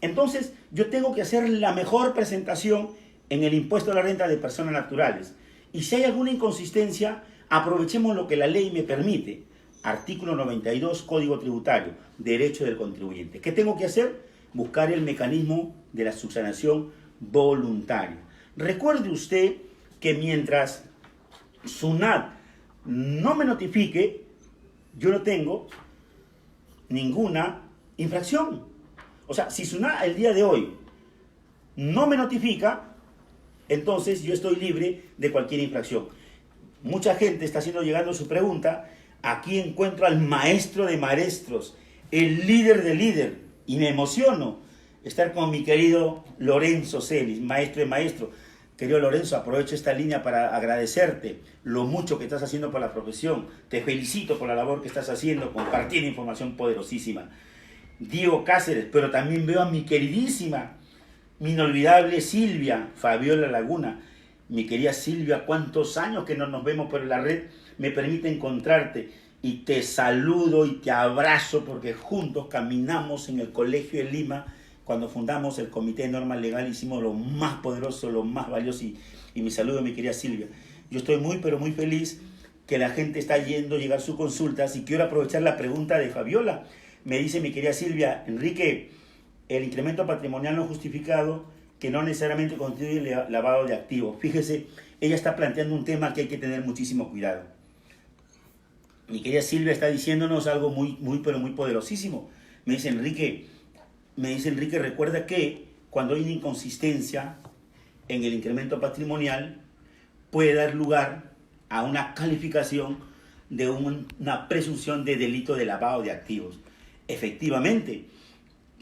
Entonces, yo tengo que hacer la mejor presentación en el impuesto a la renta de personas naturales. Y si hay alguna inconsistencia, aprovechemos lo que la ley me permite. Artículo 92, Código Tributario, Derecho del Contribuyente. ¿Qué tengo que hacer? Buscar el mecanismo de la subsanación voluntaria. Recuerde usted que mientras SUNAT no me notifique, yo no tengo ninguna infracción. O sea, si SUNAT el día de hoy no me notifica, entonces yo estoy libre de cualquier infracción. Mucha gente está haciendo llegando su pregunta. Aquí encuentro al maestro de maestros, el líder de líder, y me emociono estar con mi querido Lorenzo Celis, maestro de maestro. Querido Lorenzo, aprovecho esta línea para agradecerte lo mucho que estás haciendo por la profesión. Te felicito por la labor que estás haciendo, compartiendo información poderosísima. Diego Cáceres, pero también veo a mi queridísima, mi inolvidable Silvia, Fabiola Laguna. Mi querida Silvia, cuántos años que no nos vemos por la red, me permite encontrarte y te saludo y te abrazo porque juntos caminamos en el Colegio de Lima. Cuando fundamos el Comité de Normas Legal hicimos lo más poderoso, lo más valioso y mi saludo a mi querida Silvia. Yo estoy muy pero muy feliz que la gente está yendo a llegar sus consultas y quiero aprovechar la pregunta de Fabiola. Me dice mi querida Silvia, Enrique, el incremento patrimonial no justificado que no necesariamente constituye lavado de activos. Fíjese, ella está planteando un tema que hay que tener muchísimo cuidado. Mi querida Silvia está diciéndonos algo muy pero muy poderosísimo. Me dice Enrique, recuerda que cuando hay una inconsistencia en el incremento patrimonial puede dar lugar a una calificación de una presunción de delito de lavado de activos. Efectivamente,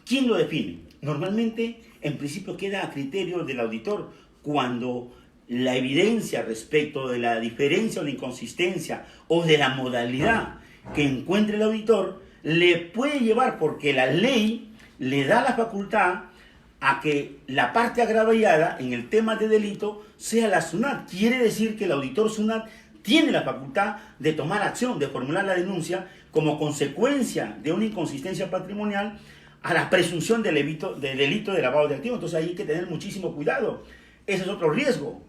¿quién lo define? Normalmente, en principio, queda a criterio del auditor cuando la evidencia respecto de la diferencia o la inconsistencia o de la modalidad que encuentre el auditor le puede llevar, porque la ley le da la facultad a que la parte agraviada en el tema de delito sea la SUNAT. Quiere decir que el auditor SUNAT tiene la facultad de tomar acción, de formular la denuncia como consecuencia de una inconsistencia patrimonial a la presunción de delito de lavado de activos. Entonces ahí hay que tener muchísimo cuidado. Ese es otro riesgo,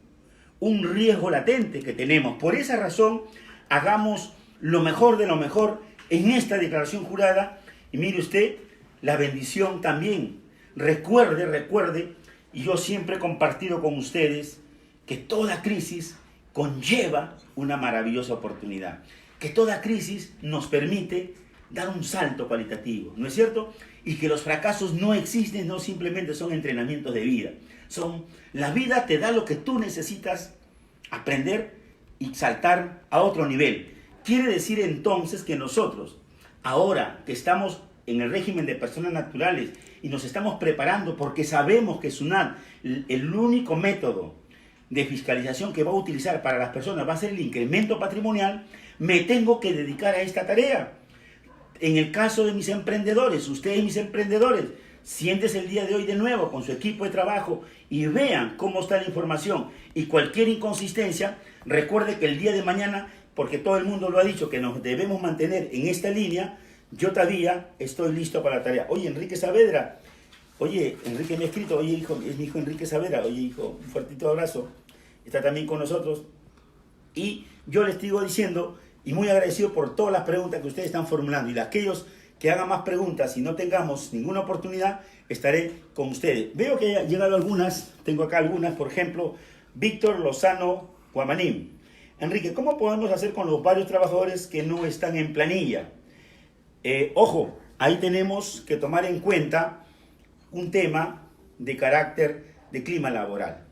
un riesgo latente que tenemos. Por esa razón, hagamos lo mejor de lo mejor en esta declaración jurada. Y mire usted, la bendición también. Recuerde, y yo siempre he compartido con ustedes que toda crisis conlleva una maravillosa oportunidad. Que toda crisis nos permite dar un salto cualitativo, ¿no es cierto? Y que los fracasos no existen, no simplemente son entrenamientos de vida. La vida te da lo que tú necesitas aprender y saltar a otro nivel. Quiere decir entonces que nosotros, ahora que estamos en el régimen de personas naturales y nos estamos preparando porque sabemos que SUNAT, el único método de fiscalización que va a utilizar para las personas va a ser el incremento patrimonial, me tengo que dedicar a esta tarea. En el caso de mis emprendedores, ustedes mis emprendedores, siéntese el día de hoy de nuevo con su equipo de trabajo y vean cómo está la información y cualquier inconsistencia, recuerde que el día de mañana, porque todo el mundo lo ha dicho, que nos debemos mantener en esta línea, yo todavía estoy listo para la tarea. Oye, Enrique Saavedra, Enrique me ha escrito, oye hijo, es mi hijo Enrique Saavedra, oye hijo, un fuertito abrazo, está también con nosotros. Y yo les sigo diciendo, y muy agradecido por todas las preguntas que ustedes están formulando, y de aquellos que hagan más preguntas y no tengamos ninguna oportunidad, estaré con ustedes. Veo que han llegado algunas, tengo acá algunas, por ejemplo, Víctor Lozano Guamanín. Enrique, ¿cómo podemos hacer con los varios trabajadores que no están en planilla? Ojo, ahí tenemos que tomar en cuenta un tema de carácter de clima laboral.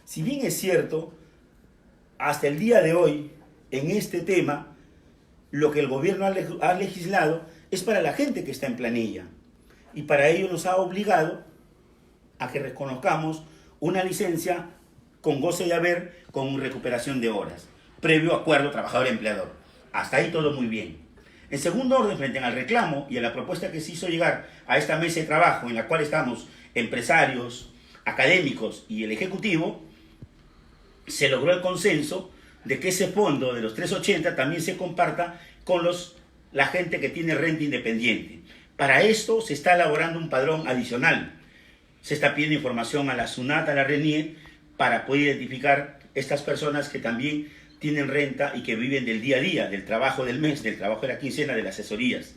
Si bien es cierto, hasta el día de hoy, en este tema, lo que el gobierno ha legislado es para la gente que está en planilla. Y para ello nos ha obligado a que reconozcamos una licencia con goce de haber, con recuperación de horas, previo acuerdo trabajador-empleador. Hasta ahí todo muy bien. En segundo orden, frente al reclamo y a la propuesta que se hizo llegar a esta mesa de trabajo, en la cual estamos empresarios, académicos y el Ejecutivo, se logró el consenso de que ese fondo de los 380 también se comparta con la gente que tiene renta independiente. Para esto se está elaborando un padrón adicional. Se está pidiendo información a la SUNAT, a la RENIE, para poder identificar estas personas que también tienen renta y que viven del día a día, del trabajo del mes, del trabajo de la quincena, de las asesorías.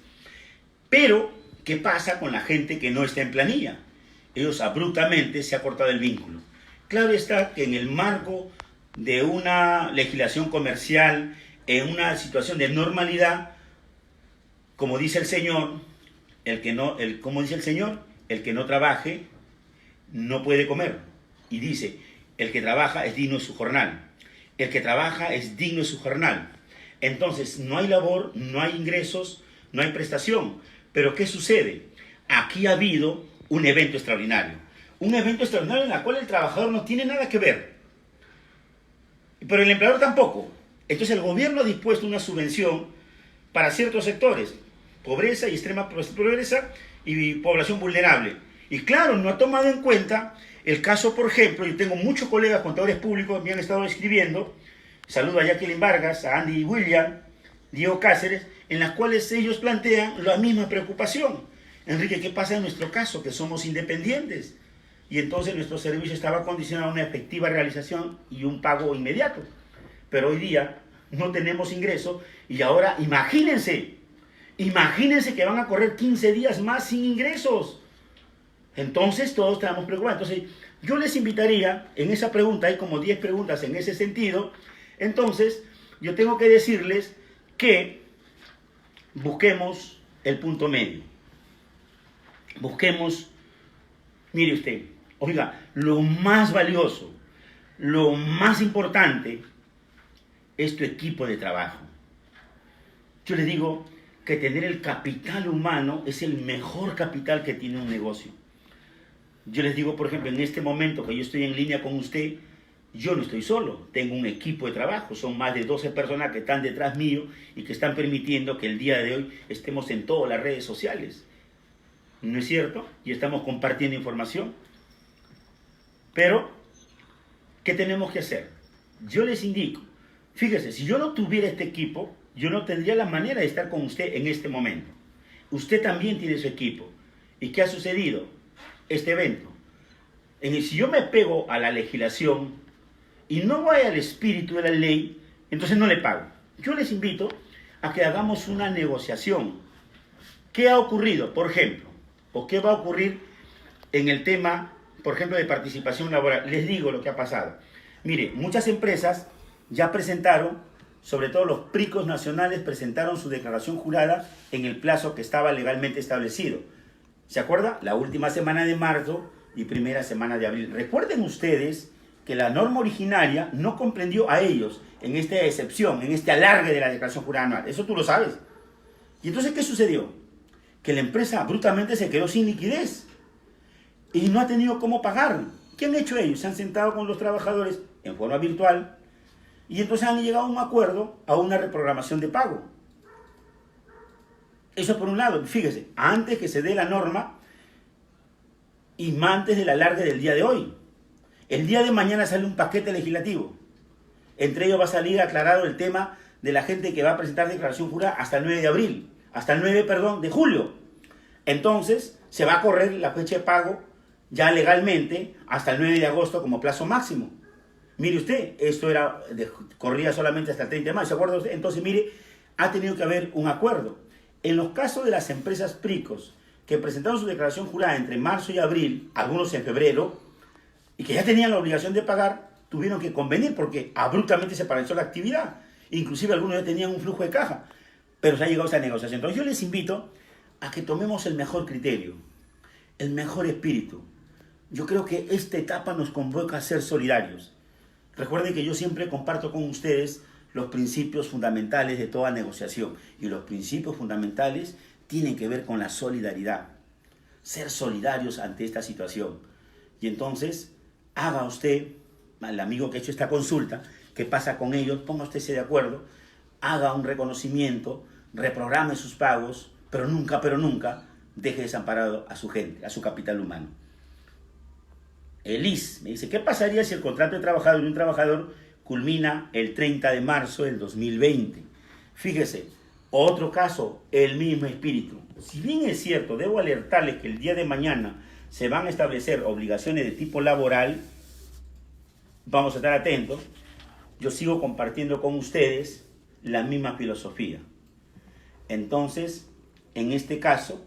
Pero, ¿qué pasa con la gente que no está en planilla? Ellos abruptamente se ha cortado el vínculo. Claro está que en el marco de una legislación comercial, en una situación de normalidad, como dice el Señor, como dice el Señor, el que no trabaje no puede comer. Y dice, el que trabaja es digno de su jornal. El que trabaja es digno de su jornal. Entonces, no hay labor, no hay ingresos, no hay prestación. Pero ¿qué sucede? Aquí ha habido un evento extraordinario. Un evento extraordinario en el cual el trabajador no tiene nada que ver. Pero el empleador tampoco. Entonces el gobierno ha dispuesto una subvención para ciertos sectores. Pobreza y extrema pobreza y población vulnerable. Y claro, no ha tomado en cuenta el caso, por ejemplo, yo tengo muchos colegas contadores públicos que me han estado escribiendo, saludo a Jacqueline Vargas, a Andy William, Diego Cáceres, en las cuales ellos plantean la misma preocupación. Enrique, ¿qué pasa en nuestro caso? Que somos independientes. Y entonces nuestro servicio estaba condicionado a una efectiva realización y un pago inmediato. Pero hoy día no tenemos ingreso y ahora imagínense que van a correr 15 días más sin ingresos. Entonces todos estamos preocupados. Entonces yo les invitaría, en esa pregunta, hay como 10 preguntas en ese sentido, entonces yo tengo que decirles que busquemos el punto medio. Busquemos, mire usted, oiga, lo más valioso, lo más importante es tu equipo de trabajo. Yo les digo que tener el capital humano es el mejor capital que tiene un negocio. Yo les digo, por ejemplo, en este momento que yo estoy en línea con usted, yo no estoy solo, tengo un equipo de trabajo, son más de 12 personas que están detrás mío y que están permitiendo que el día de hoy estemos en todas las redes sociales. ¿No es cierto? Y estamos compartiendo información. Pero, ¿qué tenemos que hacer? Yo les indico, fíjese, si yo no tuviera este equipo, yo no tendría la manera de estar con usted en este momento. Usted también tiene su equipo. ¿Y qué ha sucedido? Este evento. Si yo me pego a la legislación y no voy al espíritu de la ley, entonces no le pago. Yo les invito a que hagamos una negociación. ¿Qué ha ocurrido, por ejemplo? ¿O qué va a ocurrir en el tema, por ejemplo, de participación laboral? Les digo lo que ha pasado. Mire, muchas empresas ya presentaron, sobre todo los PRICOS nacionales, presentaron su declaración jurada en el plazo que estaba legalmente establecido. ¿Se acuerda? La última semana de marzo y primera semana de abril. Recuerden ustedes que la norma originaria no comprendió a ellos en esta excepción, en este alargue de la declaración jurada anual. Eso tú lo sabes. ¿Y entonces qué sucedió? Que la empresa brutalmente se quedó sin liquidez y no ha tenido cómo pagar. ¿Qué han hecho ellos? Se han sentado con los trabajadores en forma virtual y entonces han llegado a un acuerdo, a una reprogramación de pago. Eso por un lado, fíjese, antes que se dé la norma y antes del alargue del día de hoy. El día de mañana sale un paquete legislativo. Entre ellos va a salir aclarado el tema de la gente que va a presentar declaración jurada hasta el 9 de abril, hasta el 9, de julio. Entonces, se va a correr la fecha de pago ya legalmente hasta el 9 de agosto como plazo máximo. Mire usted, esto corría solamente hasta el 30 de mayo, ¿se acuerda usted? Entonces, mire, ha tenido que haber un acuerdo. En los casos de las empresas PRICOS que presentaron su declaración jurada entre marzo y abril, algunos en febrero, y que ya tenían la obligación de pagar, tuvieron que convenir porque abruptamente se paralizó la actividad. Inclusive algunos ya tenían un flujo de caja, pero se ha llegado a esa negociación. Entonces yo les invito a que tomemos el mejor criterio, el mejor espíritu. Yo creo que esta etapa nos convoca a ser solidarios. Recuerden que yo siempre comparto con ustedes los principios fundamentales de toda negociación. Y los principios fundamentales tienen que ver con la solidaridad. Ser solidarios ante esta situación. Y entonces, haga usted, al amigo que ha hecho esta consulta, qué pasa con ellos, ponga usted de acuerdo, haga un reconocimiento, reprograme sus pagos, pero nunca deje desamparado a su gente, a su capital humano. Elis me dice, ¿qué pasaría si el contrato de trabajador de un trabajador culmina el 30 de marzo del 2020? Fíjese, otro caso, el mismo espíritu. Si bien es cierto, debo alertarles que el día de mañana se van a establecer obligaciones de tipo laboral, vamos a estar atentos, yo sigo compartiendo con ustedes la misma filosofía. Entonces, en este caso,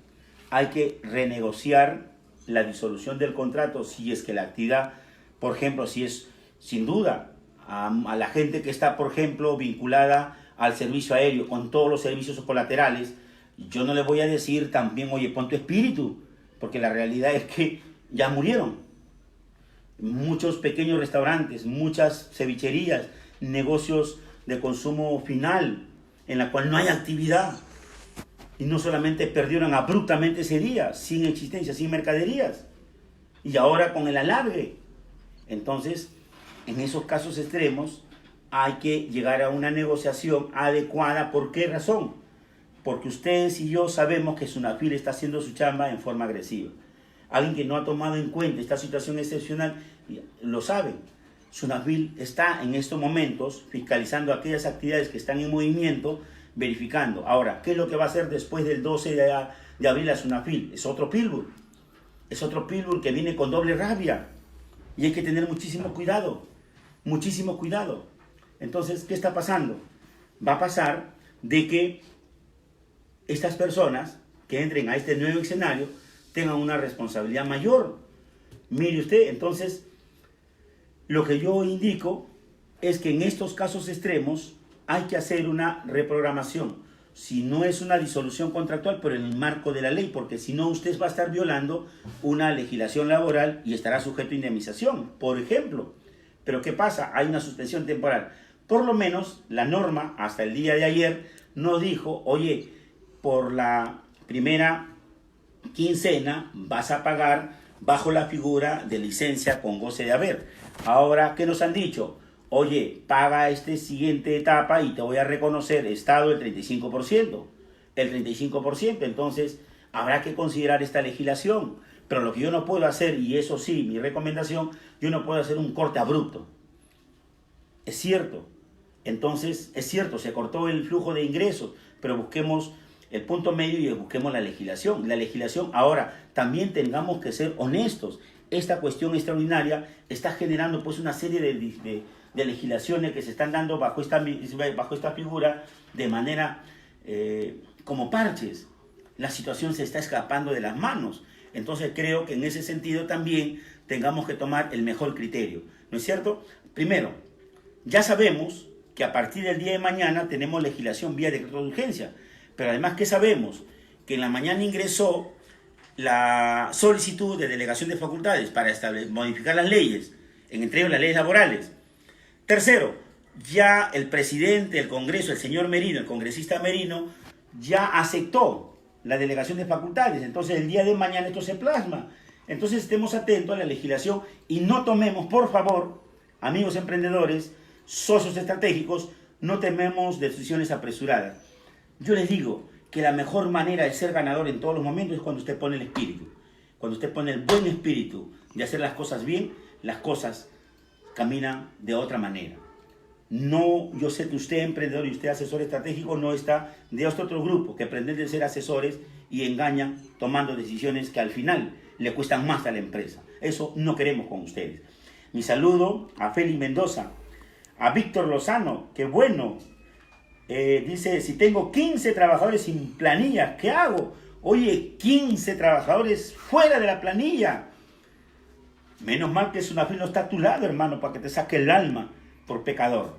hay que renegociar la disolución del contrato si es que la actividad, por ejemplo, si es sin duda a la gente que está, por ejemplo, vinculada al servicio aéreo con todos los servicios colaterales, Yo no le voy a decir también, oye, pon tu espíritu, porque la realidad es que ya murieron. Muchos pequeños restaurantes, muchas cevicherías, negocios de consumo final, en la cual no hay actividad. Y no solamente perdieron abruptamente ese día, sin existencia, sin mercaderías. Y ahora con el alargue. Entonces, en esos casos extremos, hay que llegar a una negociación adecuada. ¿Por qué razón? Porque ustedes y yo sabemos que Sunafil está haciendo su chamba en forma agresiva. Alguien que no ha tomado en cuenta esta situación excepcional, lo sabe. Sunafil está en estos momentos fiscalizando aquellas actividades que están en movimiento, verificando. Ahora, ¿qué es lo que va a hacer después del 12 de abril a Sunafil? Es otro Pitbull. Es otro Pitbull que viene con doble rabia. Y hay que tener muchísimo cuidado. Muchísimo cuidado. Entonces, ¿qué está pasando? Va a pasar de que estas personas que entren a este nuevo escenario tengan una responsabilidad mayor. Mire usted, entonces, lo que yo indico es que en estos casos extremos hay que hacer una reprogramación. Si no es una disolución contractual, pero en el marco de la ley, porque si no usted va a estar violando una legislación laboral y estará sujeto a indemnización, por ejemplo. Pero ¿qué pasa? Hay una suspensión temporal. Por lo menos la norma, hasta el día de ayer, nos dijo, oye, por la primera quincena vas a pagar bajo la figura de licencia con goce de haber. Ahora, ¿qué nos han dicho? Oye, paga esta siguiente etapa y te voy a reconocer Estado el 35%. El 35%, entonces habrá que considerar esta legislación. Pero lo que yo no puedo hacer, y eso sí, mi recomendación, yo no puedo hacer un corte abrupto. Es cierto. Entonces, es cierto, se cortó el flujo de ingresos, pero busquemos el punto medio y busquemos la legislación. La legislación, ahora, también tengamos que ser honestos. Esta cuestión extraordinaria está generando pues una serie de legislaciones que se están dando bajo esta figura de manera como parches. La situación se está escapando de las manos. Entonces creo que en ese sentido también tengamos que tomar el mejor criterio. ¿No es cierto? Primero, ya sabemos que a partir del día de mañana tenemos legislación vía decreto de urgencia. Pero además, ¿qué sabemos? Que en la mañana ingresó la solicitud de delegación de facultades para modificar las leyes, entre ellas las leyes laborales. Tercero, ya el presidente del Congreso, el señor Merino, el congresista Merino, ya aceptó la delegación de facultades. Entonces el día de mañana esto se plasma. Entonces estemos atentos a la legislación y no tomemos, por favor, amigos emprendedores, socios estratégicos, no tomemos decisiones apresuradas. Yo les digo que la mejor manera de ser ganador en todos los momentos es cuando usted pone el espíritu. Cuando usted pone el buen espíritu de hacer las cosas bien, las cosas caminan de otra manera. No, yo sé que usted emprendedor y usted asesor estratégico no está de este otro grupo que pretende ser asesores y engañan tomando decisiones que al final le cuestan más a la empresa. Eso no queremos con ustedes. Mi saludo a Félix Mendoza, a Víctor Lozano, que bueno. Dice, si tengo 15 trabajadores sin planilla, ¿qué hago? Oye, 15 trabajadores fuera de la planilla. Menos mal que Sunafil no está a tu lado, hermano, para que te saque el alma por pecador.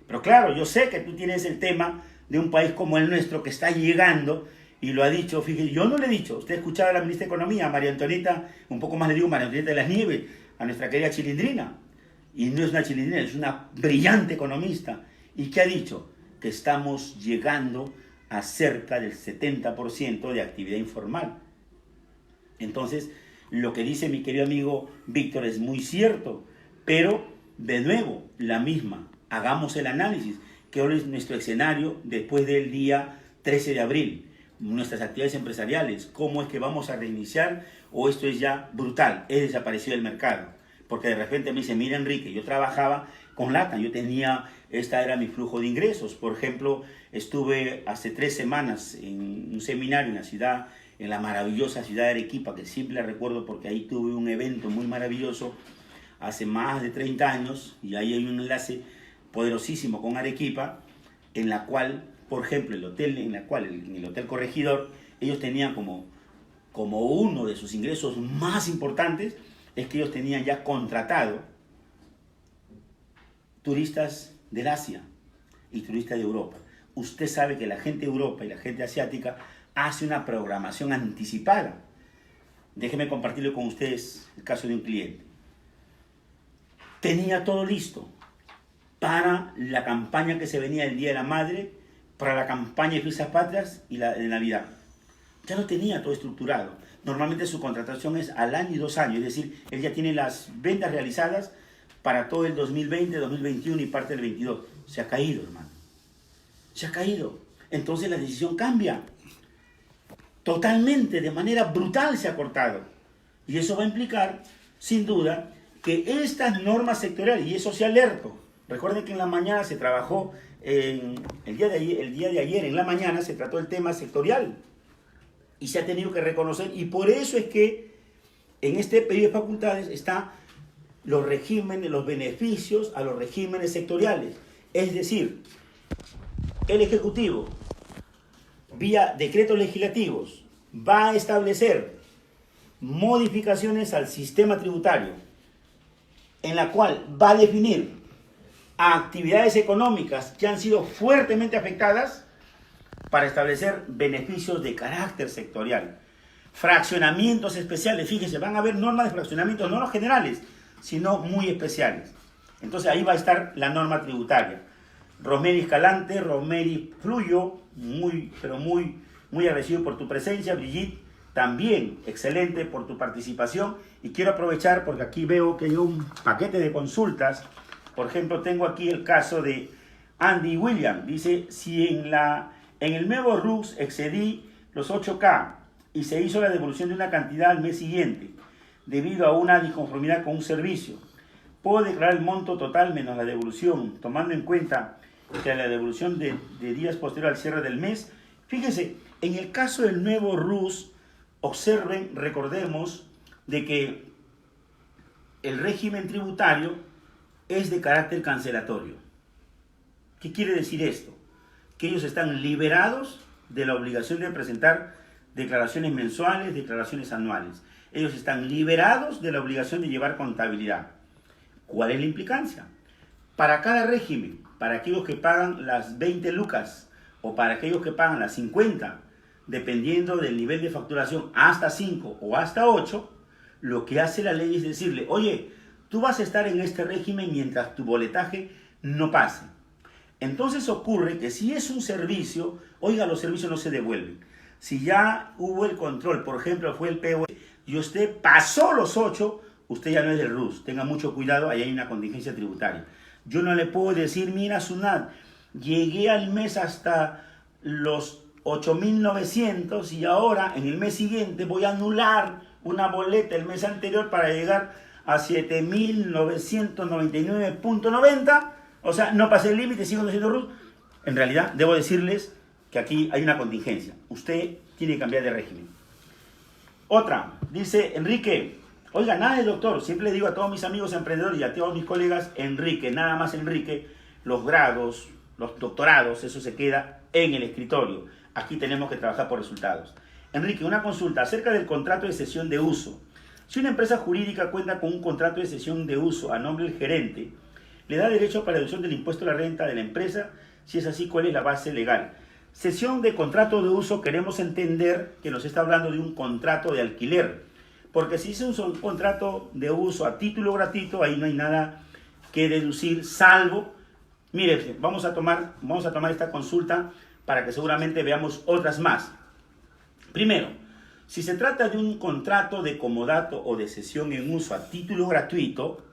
Pero claro, yo sé que tú tienes el tema de un país como el nuestro que está llegando y lo ha dicho, fíjese, yo no le he dicho, usted ha escuchado a la ministra de Economía, María Antonieta, un poco más le digo María Antonieta de las Nieves, a nuestra querida Chilindrina. Y no es una chilindrina, es una brillante economista. ¿Y qué ha dicho? Que estamos llegando a cerca del 70% de actividad informal. Entonces, lo que dice mi querido amigo Víctor es muy cierto, pero de nuevo, la misma, hagamos el análisis, que hoy es nuestro escenario después del día 13 de abril, nuestras actividades empresariales, cómo es que vamos a reiniciar o esto es ya brutal, es desaparecido del mercado. Porque de repente me dice, mira Enrique, yo trabajaba con LATAM, yo tenía, esta era mi flujo de ingresos. Por ejemplo, estuve hace 3 semanas en un seminario en la ciudad, en la maravillosa ciudad de Arequipa, que siempre la recuerdo porque ahí tuve un evento muy maravilloso hace más de 30 años, y ahí hay un enlace poderosísimo con Arequipa, en la cual, por ejemplo, en el Hotel Corregidor, ellos tenían como uno de sus ingresos más importantes, es que ellos tenían ya contratado turistas del Asia y turistas de Europa. Usted sabe que la gente de Europa y la gente asiática hace una programación anticipada. Déjenme compartirlo con ustedes el caso de un cliente. Tenía todo listo para la campaña que se venía el Día de la Madre, para la campaña de Fiestas Patrias y la de Navidad. Ya lo tenía todo estructurado. Normalmente su contratación es al año y 2 años, es decir, él ya tiene las ventas realizadas para todo el 2020, 2021 y parte del 22. Se ha caído, hermano. Se ha caído. Entonces la decisión cambia. Totalmente, de manera brutal se ha cortado. Y eso va a implicar, sin duda, que estas normas sectoriales, y eso se alertó. Recuerden que en la mañana se trabajó, el día de ayer en la mañana se trató el tema sectorial. Y se ha tenido que reconocer, y por eso es que en este pedido de facultades están los regímenes, los beneficios a los regímenes sectoriales. Es decir, el Ejecutivo, vía decretos legislativos, va a establecer modificaciones al sistema tributario, en la cual va a definir actividades económicas que han sido fuertemente afectadas para establecer beneficios de carácter sectorial. Fraccionamientos especiales, fíjense, van a haber normas de fraccionamientos, no los generales, sino muy especiales. Entonces ahí va a estar la norma tributaria. Rosemary Escalante, Rosemary Fluyo, muy agradecido por tu presencia. Brigitte, también excelente por tu participación. Y quiero aprovechar porque aquí veo que hay un paquete de consultas. Por ejemplo, tengo aquí el caso de Andy William. Dice, si en el nuevo RUX excedí los 8K y se hizo la devolución de una cantidad al mes siguiente debido a una disconformidad con un servicio, ¿puedo declarar el monto total menos la devolución, tomando en cuenta que la devolución de días posterior al cierre del mes? Fíjense, en el caso del nuevo RUS, observen, recordemos de que el régimen tributario es de carácter cancelatorio. ¿Qué quiere decir esto? Que ellos están liberados de la obligación de presentar declaraciones mensuales, declaraciones anuales. Ellos están liberados de la obligación de llevar contabilidad. ¿Cuál es la implicancia? Para cada régimen, para aquellos que pagan las 20 lucas o para aquellos que pagan las 50, dependiendo del nivel de facturación, hasta 5 o hasta 8, lo que hace la ley es decirle, oye, tú vas a estar en este régimen mientras tu boletaje no pase. Entonces ocurre que si es un servicio, oiga, los servicios no se devuelven. Si ya hubo el control, por ejemplo, fue el POE, y usted pasó los 8, usted ya no es del RUS. Tenga mucho cuidado, ahí hay una contingencia tributaria. Yo no le puedo decir, mira, Sunat, llegué al mes hasta los 8.900 y ahora en el mes siguiente voy a anular una boleta el mes anterior para llegar a 7.999.90. O sea, no pasé el límite, sigo siendo RUS. En realidad, debo decirles que aquí hay una contingencia. Usted tiene que cambiar de régimen. Otra, dice Enrique, oiga, nada de doctor, siempre le digo a todos mis amigos emprendedores y a todos mis colegas, Enrique, nada más Enrique, los grados, los doctorados, eso se queda en el escritorio. Aquí tenemos que trabajar por resultados. Enrique, una consulta acerca del contrato de cesión de uso. Si una empresa jurídica cuenta con un contrato de cesión de uso a nombre del gerente, ¿le da derecho para la deducción del impuesto a la renta de la empresa? Si es así, ¿cuál es la base legal? Cesión de contrato de uso, queremos entender que nos está hablando de un contrato de alquiler. Porque si es un contrato de uso a título gratuito, ahí no hay nada que deducir, salvo... Mire, vamos a tomar esta consulta para que seguramente veamos otras más. Primero, si se trata de un contrato de comodato o de cesión en uso a título gratuito,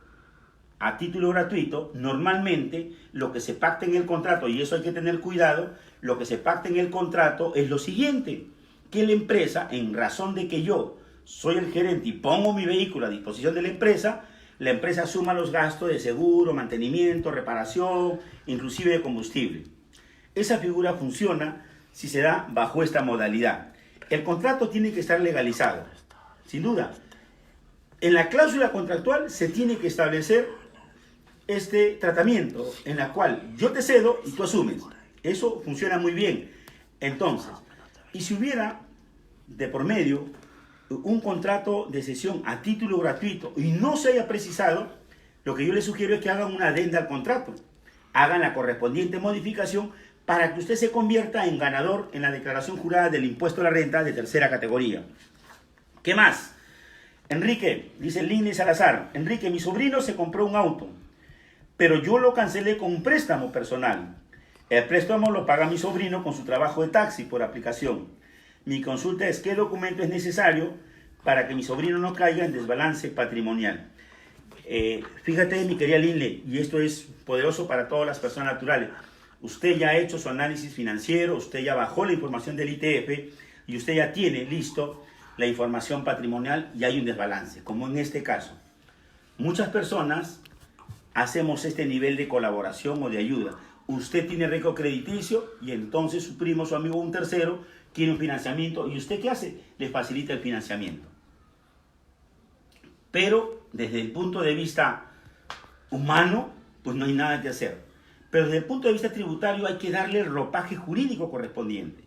normalmente lo que se pacta en el contrato, y eso hay que tener cuidado, lo que se pacta en el contrato es lo siguiente, que la empresa, en razón de que yo soy el gerente y pongo mi vehículo a disposición de la empresa suma los gastos de seguro, mantenimiento, reparación, inclusive de combustible. Esa figura funciona si se da bajo esta modalidad. El contrato tiene que estar legalizado, sin duda. En la cláusula contractual se tiene que establecer este tratamiento en la cual yo te cedo y tú asumes. Eso funciona muy bien. Entonces, y si hubiera de por medio un contrato de cesión a título gratuito y no se haya precisado, lo que yo les sugiero es que hagan una adenda al contrato, hagan la correspondiente modificación para que usted se convierta en ganador en la declaración jurada del impuesto a la renta de tercera categoría. ¿Qué más? Enrique, dice Lini Salazar, Enrique, mi sobrino se compró un auto, pero yo lo cancelé con un préstamo personal. El préstamo lo paga mi sobrino con su trabajo de taxi por aplicación. Mi consulta es qué documento es necesario para que mi sobrino no caiga en desbalance patrimonial. Fíjate, mi querida Linle, y esto es poderoso para todas las personas naturales. Usted ya ha hecho su análisis financiero, usted ya bajó la información del ITF y usted ya tiene listo la información patrimonial y hay un desbalance, como en este caso. Muchas personas hacemos este nivel de colaboración o de ayuda. Usted tiene récord crediticio y entonces su primo, su amigo, un tercero, tiene un financiamiento y usted ¿qué hace? Le facilita el financiamiento. Pero desde el punto de vista humano, pues no hay nada que hacer. Pero desde el punto de vista tributario hay que darle el ropaje jurídico correspondiente.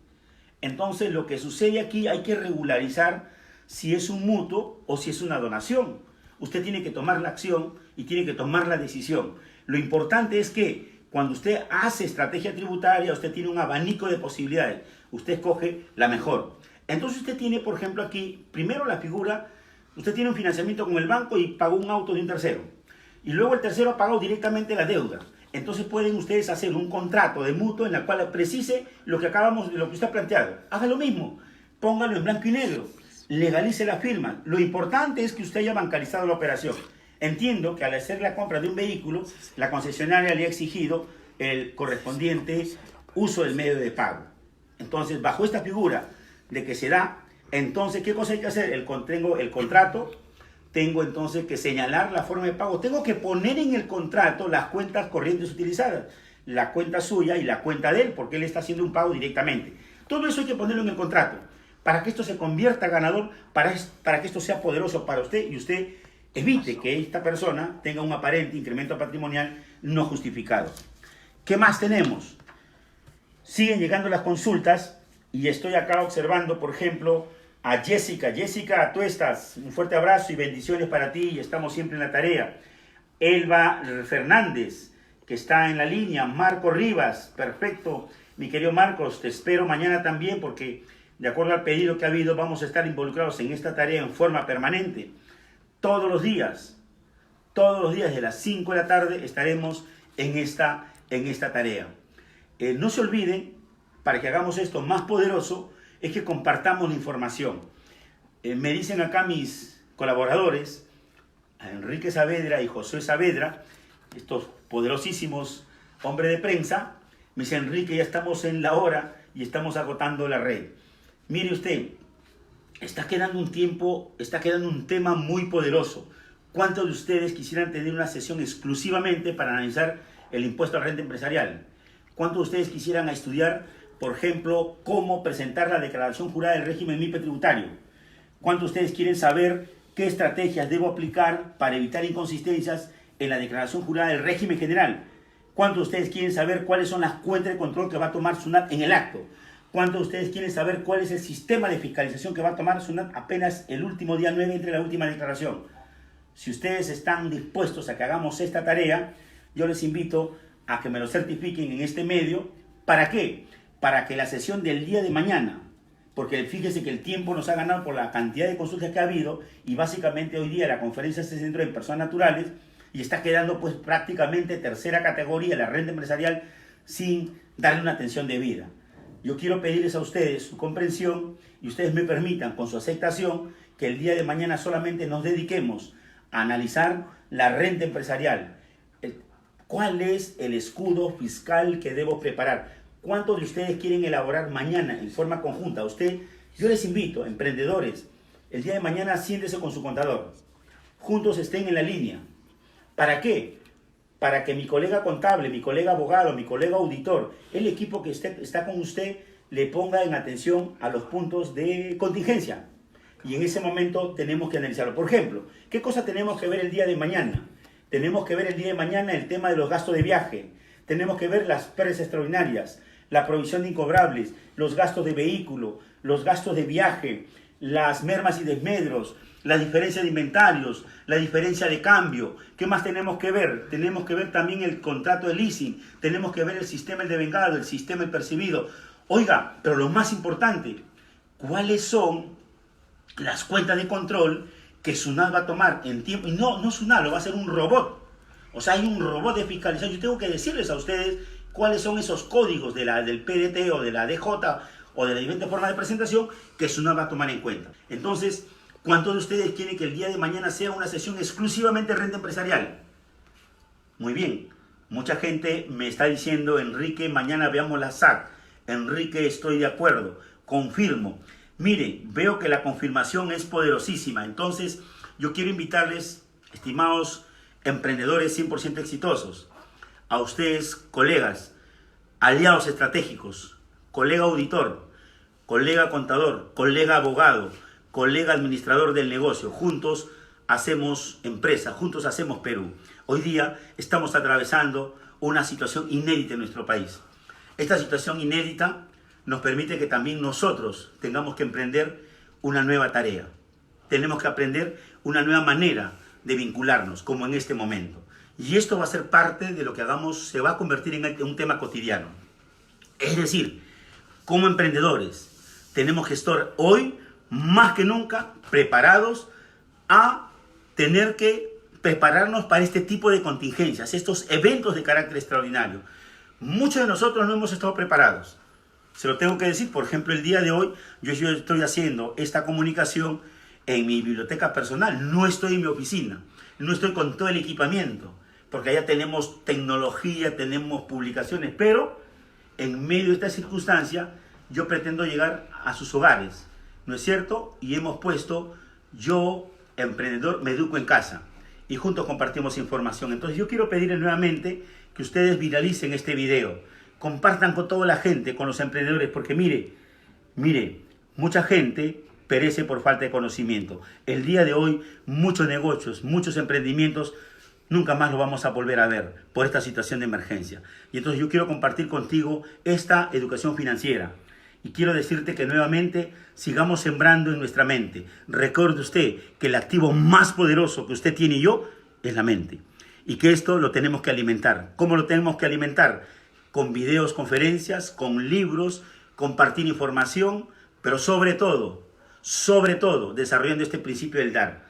Entonces lo que sucede aquí hay que regularizar si es un mutuo o si es una donación. Usted tiene que tomar la acción y tiene que tomar la decisión. Lo importante es que cuando usted hace estrategia tributaria, usted tiene un abanico de posibilidades. Usted escoge la mejor. Entonces usted tiene, por ejemplo, aquí, primero la figura, usted tiene un financiamiento con el banco y pagó un auto de un tercero. Y luego el tercero ha pagado directamente la deuda. Entonces pueden ustedes hacer un contrato de mutuo en el cual precise lo que acabamos, lo que usted ha planteado. Haga lo mismo, póngalo en blanco y negro, legalice la firma. Lo importante es que usted haya bancarizado la operación. Entiendo que al hacer la compra de un vehículo, la concesionaria le ha exigido el correspondiente uso del medio de pago. Entonces, bajo esta figura de que se da, entonces, ¿qué cosa hay que hacer? Tengo el contrato, tengo entonces que señalar la forma de pago, tengo que poner en el contrato las cuentas corrientes utilizadas, la cuenta suya y la cuenta de él, porque él está haciendo un pago directamente. Todo eso hay que ponerlo en el contrato, para que esto se convierta ganador, para que esto sea poderoso para usted y usted evite que esta persona tenga un aparente incremento patrimonial no justificado. ¿Qué más tenemos? Siguen llegando las consultas y estoy acá observando, por ejemplo, a Jessica. Jessica, tú estás. Un fuerte abrazo y bendiciones para ti y estamos siempre en la tarea. Elba Fernández, que está en la línea. Marco Rivas, perfecto. Mi querido Marcos, te espero mañana también porque de acuerdo al pedido que ha habido vamos a estar involucrados en esta tarea en forma permanente. Todos los días de las 5 de la tarde estaremos en esta tarea. No se olviden, para que hagamos esto más poderoso, es que compartamos la información. Me dicen acá mis colaboradores, Enrique Saavedra y José Saavedra, estos poderosísimos hombres de prensa, me dicen, Enrique, ya estamos en la hora y estamos agotando la red. Mire usted, está quedando un tema muy poderoso. ¿Cuántos de ustedes quisieran tener una sesión exclusivamente para analizar el impuesto a la renta empresarial? ¿Cuántos de ustedes quisieran estudiar, por ejemplo, cómo presentar la declaración jurada del régimen MIPE tributario? ¿Cuántos de ustedes quieren saber qué estrategias debo aplicar para evitar inconsistencias en la declaración jurada del régimen general? ¿Cuántos de ustedes quieren saber cuáles son las cuentas de control que va a tomar SUNAT en el acto? ¿Cuántos de ustedes quieren saber cuál es el sistema de fiscalización que va a tomar SUNAT apenas el último día 9 entre la última declaración? Si ustedes están dispuestos a que hagamos esta tarea, yo les invito a que me lo certifiquen en este medio. ¿Para qué? Para que la sesión del día de mañana, porque fíjese que el tiempo nos ha ganado por la cantidad de consultas que ha habido y básicamente hoy día la conferencia se centró en personas naturales y está quedando pues prácticamente tercera categoría la renta empresarial sin darle una atención debida. Yo quiero pedirles a ustedes su comprensión y ustedes me permitan con su aceptación que el día de mañana solamente nos dediquemos a analizar la renta empresarial. ¿Cuál es el escudo fiscal que debo preparar? ¿Cuántos de ustedes quieren elaborar mañana en forma conjunta? Yo les invito, emprendedores, el día de mañana siéntese con su contador. Juntos estén en la línea. ¿Para qué? Para que mi colega contable, mi colega abogado, mi colega auditor, el equipo que está con usted, le ponga en atención a los puntos de contingencia. Y en ese momento tenemos que analizarlo. Por ejemplo, ¿qué cosa tenemos que ver el día de mañana? Tenemos que ver el día de mañana el tema de los gastos de viaje. Tenemos que ver las pérdidas extraordinarias, la provisión de incobrables, los gastos de vehículo, los gastos de viaje, las mermas y desmedros, la diferencia de inventarios, la diferencia de cambio. ¿Qué más tenemos que ver? Tenemos que ver también el contrato de leasing, tenemos que ver el sistema del devengado, el sistema del percibido. Oiga, pero lo más importante, ¿cuáles son las cuentas de control que SUNAT va a tomar en tiempo? Y no SUNAT, lo va a hacer un robot. O sea, hay un robot de fiscalización. Yo tengo que decirles a ustedes cuáles son esos códigos del PDT o de la DJ o de la diferente forma de presentación que SUNAT va a tomar en cuenta. Entonces, ¿cuántos de ustedes quieren que el día de mañana sea una sesión exclusivamente de renta empresarial? Muy bien. Mucha gente me está diciendo, Enrique, mañana veamos la SAC. Enrique, estoy de acuerdo. Confirmo. Mire, veo que la confirmación es poderosísima. Entonces, yo quiero invitarles, estimados emprendedores 100% exitosos, a ustedes, colegas, aliados estratégicos, colega auditor, colega contador, colega abogado, colega administrador del negocio. Juntos hacemos empresa, juntos hacemos Perú. Hoy día estamos atravesando una situación inédita en nuestro país. Esta situación inédita nos permite que también nosotros tengamos que emprender una nueva tarea. Tenemos que aprender una nueva manera de vincularnos, como en este momento. Y esto va a ser parte de lo que hagamos, se va a convertir en un tema cotidiano. Es decir, como emprendedores, tenemos que estar hoy, más que nunca, preparados a tener que prepararnos para este tipo de contingencias, estos eventos de carácter extraordinario. Muchos de nosotros no hemos estado preparados. Se lo tengo que decir, por ejemplo, el día de hoy yo estoy haciendo esta comunicación en mi biblioteca personal, no estoy en mi oficina, no estoy con todo el equipamiento, porque allá tenemos tecnología, tenemos publicaciones, pero en medio de esta circunstancia yo pretendo llegar a sus hogares, ¿no es cierto? Y hemos puesto, yo, emprendedor, me educo en casa, y juntos compartimos información. Entonces yo quiero pedirles nuevamente que ustedes viralicen este video, compartan con toda la gente, con los emprendedores, porque mire, mucha gente perece por falta de conocimiento. El día de hoy, muchos negocios, muchos emprendimientos, nunca más lo vamos a volver a ver por esta situación de emergencia. Y entonces yo quiero compartir contigo esta educación financiera. Y quiero decirte que nuevamente sigamos sembrando en nuestra mente. Recuerde usted que el activo más poderoso que usted tiene y yo es la mente. Y que esto lo tenemos que alimentar. ¿Cómo lo tenemos que alimentar? Con videos, conferencias, con libros, compartir información, pero sobre todo, desarrollando este principio del dar.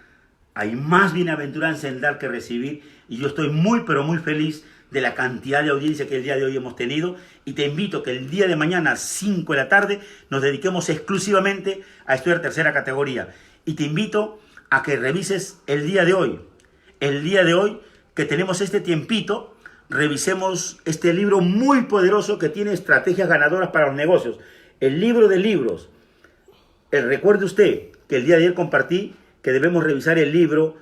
Hay más bienaventuranza en dar que recibir, y yo estoy muy, pero muy feliz de la cantidad de audiencia que el día de hoy hemos tenido, y te invito que el día de mañana a 5 de la tarde nos dediquemos exclusivamente a estudiar tercera categoría, y te invito a que revises el día de hoy que tenemos este tiempito, revisemos este libro muy poderoso que tiene estrategias ganadoras para los negocios, el libro de libros. Recuerde usted que el día de ayer compartí que debemos revisar el libro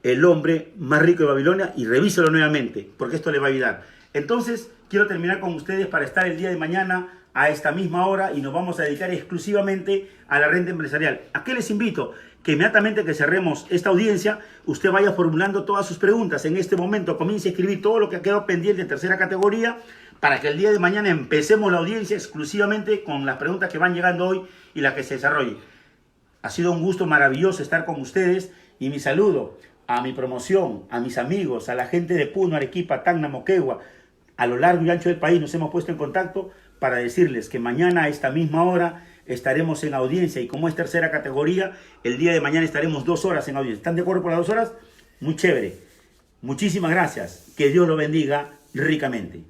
El hombre más rico de Babilonia, y revíselo nuevamente, porque esto le va a ayudar. Entonces, quiero terminar con ustedes para estar el día de mañana a esta misma hora, y nos vamos a dedicar exclusivamente a la renta empresarial. ¿A qué les invito? Que inmediatamente que cerremos esta audiencia, usted vaya formulando todas sus preguntas. En este momento comience a escribir todo lo que ha quedado pendiente en tercera categoría, para que el día de mañana empecemos la audiencia exclusivamente con las preguntas que van llegando hoy y las que se desarrollen. Ha sido un gusto maravilloso estar con ustedes, y mi saludo a mi promoción, a mis amigos, a la gente de Puno, Arequipa, Tacna, Moquegua, a lo largo y ancho del país. Nos hemos puesto en contacto para decirles que mañana a esta misma hora estaremos en audiencia, y como es tercera categoría, el día de mañana estaremos 2 horas en audiencia. ¿Están de acuerdo por las 2 horas? Muy chévere. Muchísimas gracias. Que Dios lo bendiga ricamente.